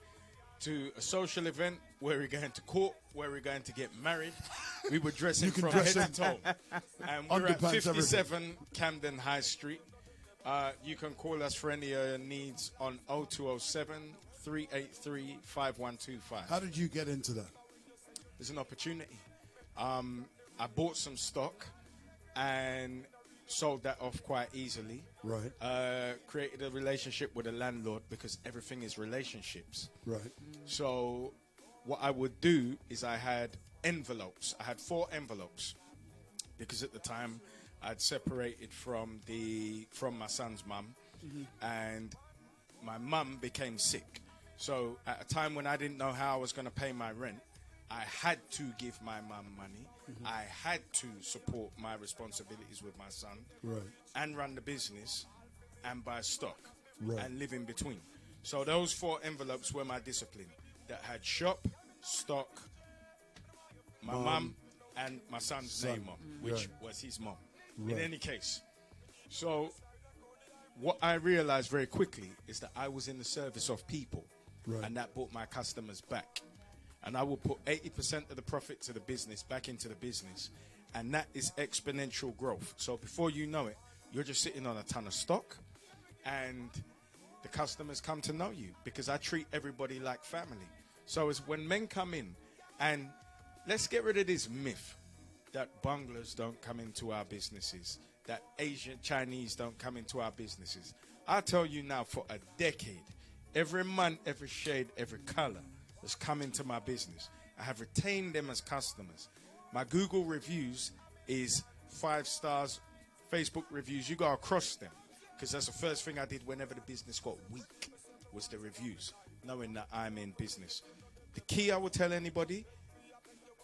to a social event, where we're going to court, where we're going to get married, we were dressing from head to toe. And we're at 57 Camden High Street. You can call us for any needs on 0207 383 5125. How did you get into that? There's an opportunity. I bought some stock and sold that off quite easily. Right. Created a relationship with a landlord because everything is relationships. Right. So what I would do is I had envelopes. I had 4 envelopes because at the time I'd separated from my son's mum, and my mum became sick. So at a time when I didn't know how I was going to pay my rent, I had to give my mum money. I had to support my responsibilities with my son, Right. and run the business and buy stock, Right. and live in between. So those 4 envelopes were my discipline that had shop, stock, my mum, and my son's name on, which was his mom. Right. In any case, so what I realized very quickly is that I was in the service of people, Right. and that brought my customers back. And I will put 80% of the profit to the business back into the business, and that is exponential growth. So before you know it, you're just sitting on a ton of stock, and the customers come to know you because I treat everybody like family. So it's when men come in, and let's get rid of this myth that Banglas don't come into our businesses, that Asian Chinese don't come into our businesses. I tell you now, for a decade, every man, every shade, every color has come into my business. I have retained them as customers. My Google reviews is 5 stars. Facebook reviews, you go across them, because that's the first thing I did whenever the business got weak, was the reviews, knowing that I'm in business. The key I would tell anybody,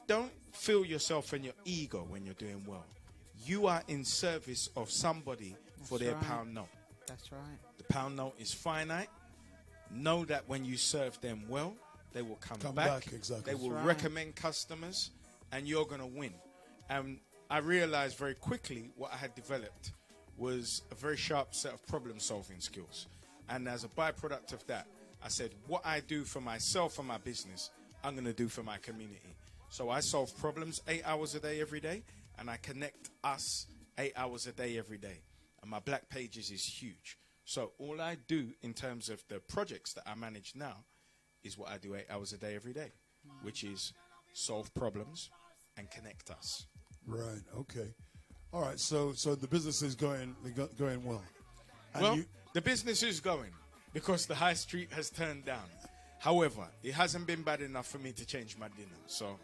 don't feel yourself and your ego when you're doing well. You are in service of somebody for their pound note. That's right. The pound note is finite. Know that when you serve them well, they will come back. Exactly. They will recommend customers, and you're going to win. And I realized very quickly what I had developed was a very sharp set of problem-solving skills. And as a byproduct of that, I said, what I do for myself and my business, I'm going to do for my community. So I solve problems 8 hours a day, every day, and I connect us 8 hours a day, every day. And my Black Pages is huge. So all I do in terms of the projects that I manage now is what I do 8 hours a day, every day, which is solve problems and connect us. Right. Okay. All right. So the business is going well. And Well, the business is going because the high street has turned down. However, it hasn't been bad enough for me to change my dinner. So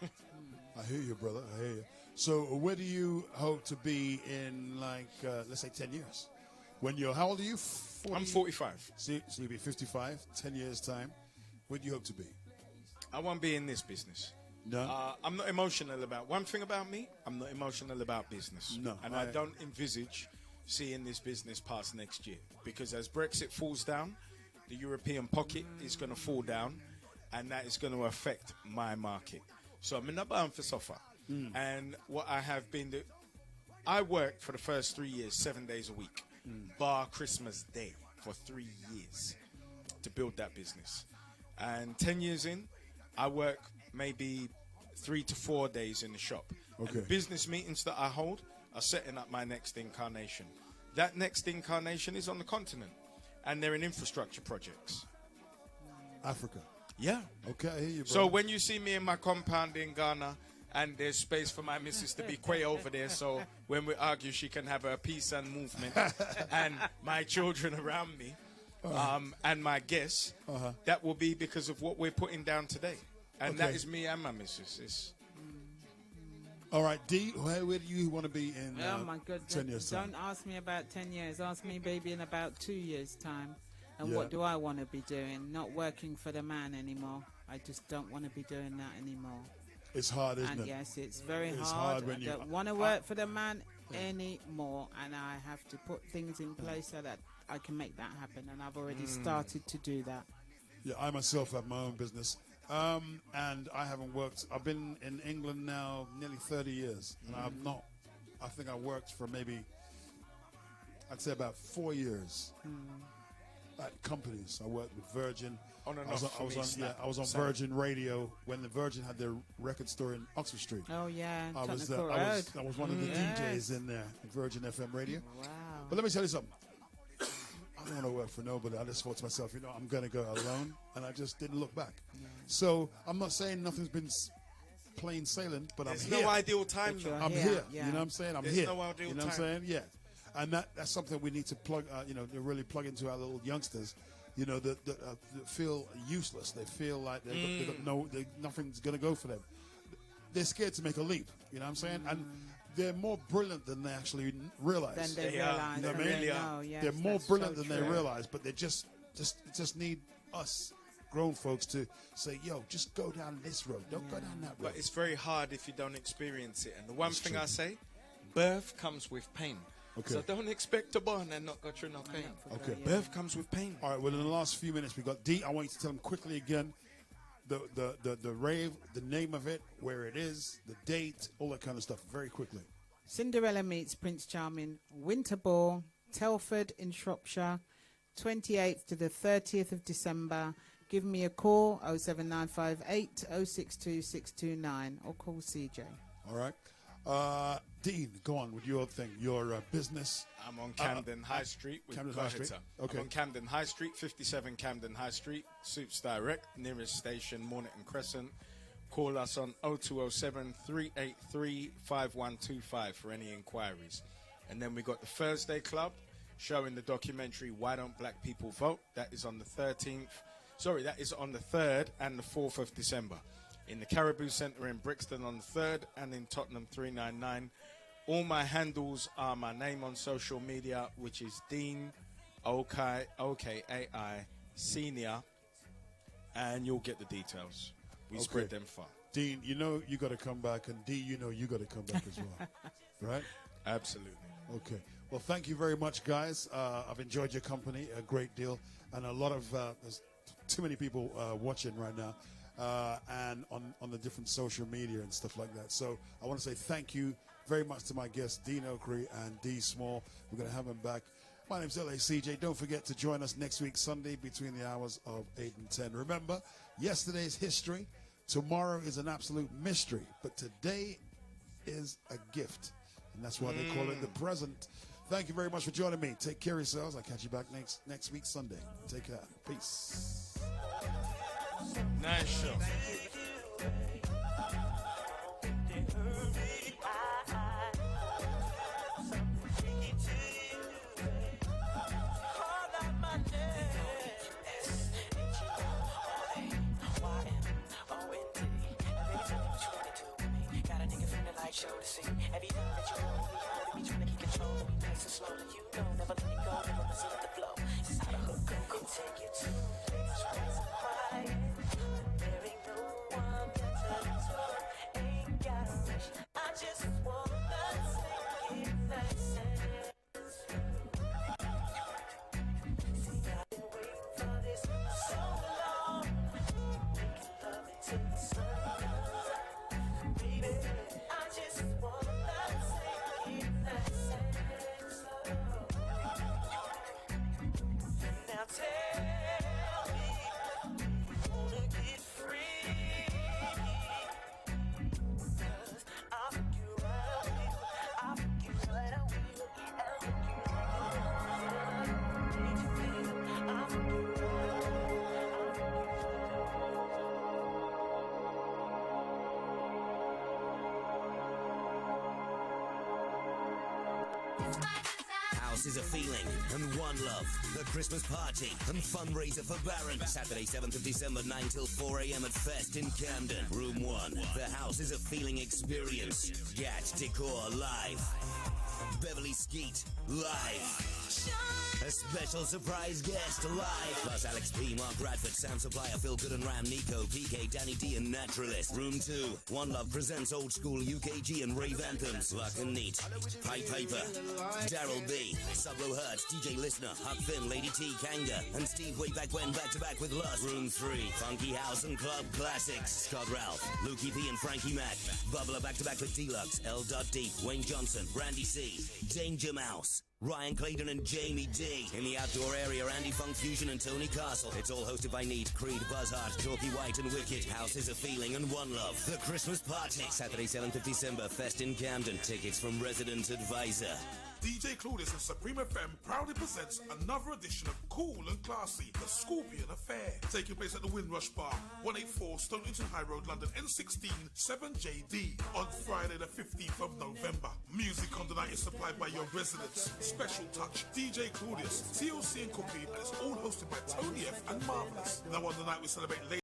I hear you, brother. I hear you. So where do you hope to be in, like, let's say 10 years? When you're, how old are you? 40? I'm 45. So you'll be 55, 10 years' time. Where do you hope to be? I won't be in this business. No? I'm not emotional about, one thing about me, I'm not emotional about business. No, And I don't envisage seeing this business past next year. Because as Brexit falls down, the European pocket is going to fall down, and that is going to affect my market. So I'm in the bound for suffer. And what I have been doing, I worked for the first 3 years, 7 days a week, bar Christmas Day, for 3 years to build that business. And 10 years in, I work maybe 3 to 4 days in the shop. Okay. And the business meetings that I hold are setting up my next incarnation. That next incarnation is on the continent, and they're in infrastructure projects. Africa. Yeah. Okay, I hear you, brother. So when you see me in my compound in Ghana, and there's space for my missus to be quay over there, so when we argue, she can have her peace and movement, and my children around me, and my guests, that will be because of what we're putting down today. And that is me and my missus. All right, D, where do you want to be in Oh my goodness. 10 years' time? Don't ask me about 10 years. Ask me maybe in about 2 years' time. And Yeah. what do I want to be doing? Not working for the man anymore. I just don't want to be doing that anymore. It's hard, isn't And it? yes, it's very It's hard. hard when I you- don't want to work for the man anymore. And I have to put things in place so that I can make that happen. And I've already started to do that. Yeah, I myself have my own business. And I haven't worked. I've been in England now nearly 30 years. And I think I worked for maybe, I'd say about 4 years at companies. I worked with Virgin. On and I was off on, for me, Snap. I was on Sam. Virgin Radio when the Virgin had their record store in Oxford Street. Oh, yeah. I was Technical I Road. was one of the Yes. DJs in there at Virgin FM Radio. Wow. But let me tell you something. I don't want to work for nobody. I just thought to myself, I'm going to go alone. And I just didn't look back. So I'm not saying nothing's been plain sailing, but There's I'm here. no ideal time, though. I'm here. You know what I'm saying? I'm There's here. no ideal You know what I'm time. saying? Yeah. And that's something we need to plug, to really plug into our little youngsters, that feel useless. They feel like they got nothing's going to go for them. They're scared to make a leap. You know what I'm saying? And they're more brilliant than they actually realize. Then they They are. realize. You know what I and mean? they Really know, yes, They're more that's brilliant so than they true. realize, but they just need us grown folks to say, yo, just go down this road. Don't go down that road. But it's very hard if you don't experience it. And the one That's thing true. I say, birth comes with pain. Okay. So don't expect to born and not go through no pain. Okay. Birth comes with pain. All right, well, in the last few minutes, we got D. I want you to tell them quickly again the rave, the name of it, where it is, the date, all that kind of stuff, very quickly. Cinderella meets Prince Charming, Winter Ball, Telford in Shropshire, 28th to the 30th of December. Give me a call, 07958 062 629, or call CJ. All right. Dean, go on with your thing, your business. I'm on Camden High Street. With Camden go High ahead, Street. sir. Okay. I'm on Camden High Street, 57 Camden High Street, Suits Direct, nearest station, Mornington Crescent. Call us on 0207 383 5125 for any inquiries. And then we got the Thursday Club showing the documentary Why Don't Black People Vote? That is on the 13th. Sorry, that is on the 3rd and the 4th of December. In the Caribou Centre in Brixton on the 3rd and in Tottenham 399. All my handles are my name on social media, which is Dean Okai, O-K-A-I, Senior, and you'll get the details. We spread them far. Dean, you got to come back, and D, you got to come back as well. Right? Absolutely. Okay. Well, thank you very much, guys. I've enjoyed your company a great deal, and a lot of there's too many people watching right now, and on the different social media and stuff like that. So I want to say thank you very much to my guests, Dean Okri and D Small. We're going to have them back. My name's LACJ. Don't forget to join us next week, Sunday, between the hours of 8 and 10. Remember, yesterday's history. Tomorrow is an absolute mystery. But today is a gift. And that's why they call it the present. Thank you very much for joining me. Take care of yourselves. I'll catch you back next week, Sunday. Take care. Peace. Nice show. Show to see every time that you hold me, holding me, trying to keep control of me, nice and slowly. You know, never let me go, never messing with the flow. This is how the hook go. Can take you to a place where it's quiet. There ain't no one that turns on. Ain't got a rush. I just wanna sing it nice and see, I've been waiting for this so long. Making love until the sun comes up, baby. I just wanna sing it nice and slow. Now tell me, you wanna get free? 'Cause I'll fuck you right, I'll fuck you right, I will. I'll fuck you right, make you feel. I'll fuck you right, House is a feeling and one love. The Christmas party and fundraiser for Baron. Saturday, 7th of December, 9 till 4 a.m. at Fest in Camden. Room 1. The House is a feeling experience. Gat Decor live. Beverly Skeet live. A special surprise guest live. Plus Alex P, Mark Bradford, Sam Supplier, Phil Good and Ram, Nico, PK, Danny D and Naturalist. Room 2. One Love presents old school UKG and rave anthems. Luck and Neat, Pipe Paper, Daryl B, Sublo Hertz, DJ Listener, Huck Finn, Lady T, Kanga, and Steve way back when back to back with Lust. Room 3. Funky House and Club Classics. Scott Ralph, Lukey P and Frankie Mac. Bubbler back to back with Deluxe, L.D, Wayne Johnson, Brandy C, Danger Mouse, Ryan Clayton and Jamie D. In the outdoor area, Andy Funk Fusion and Tony Castle. It's all hosted by Neat, Creed, Buzzheart, Talkie White and Wicked. House is a feeling and one love. The Christmas party. Saturday, 7th of December, Fest in Camden. Tickets from Resident Advisor. DJ Claudius and Supreme FM proudly presents another edition of Cool and Classy, the Scorpion Affair, taking place at the Windrush Bar, 184 Stonington High Road, London, N16 7JD, on Friday the 15th of November. Music on the night is supplied by your residents. Special touch, DJ Claudius, TLC and Cookie, and it's all hosted by Tony F and Marvelous. Now on the night we celebrate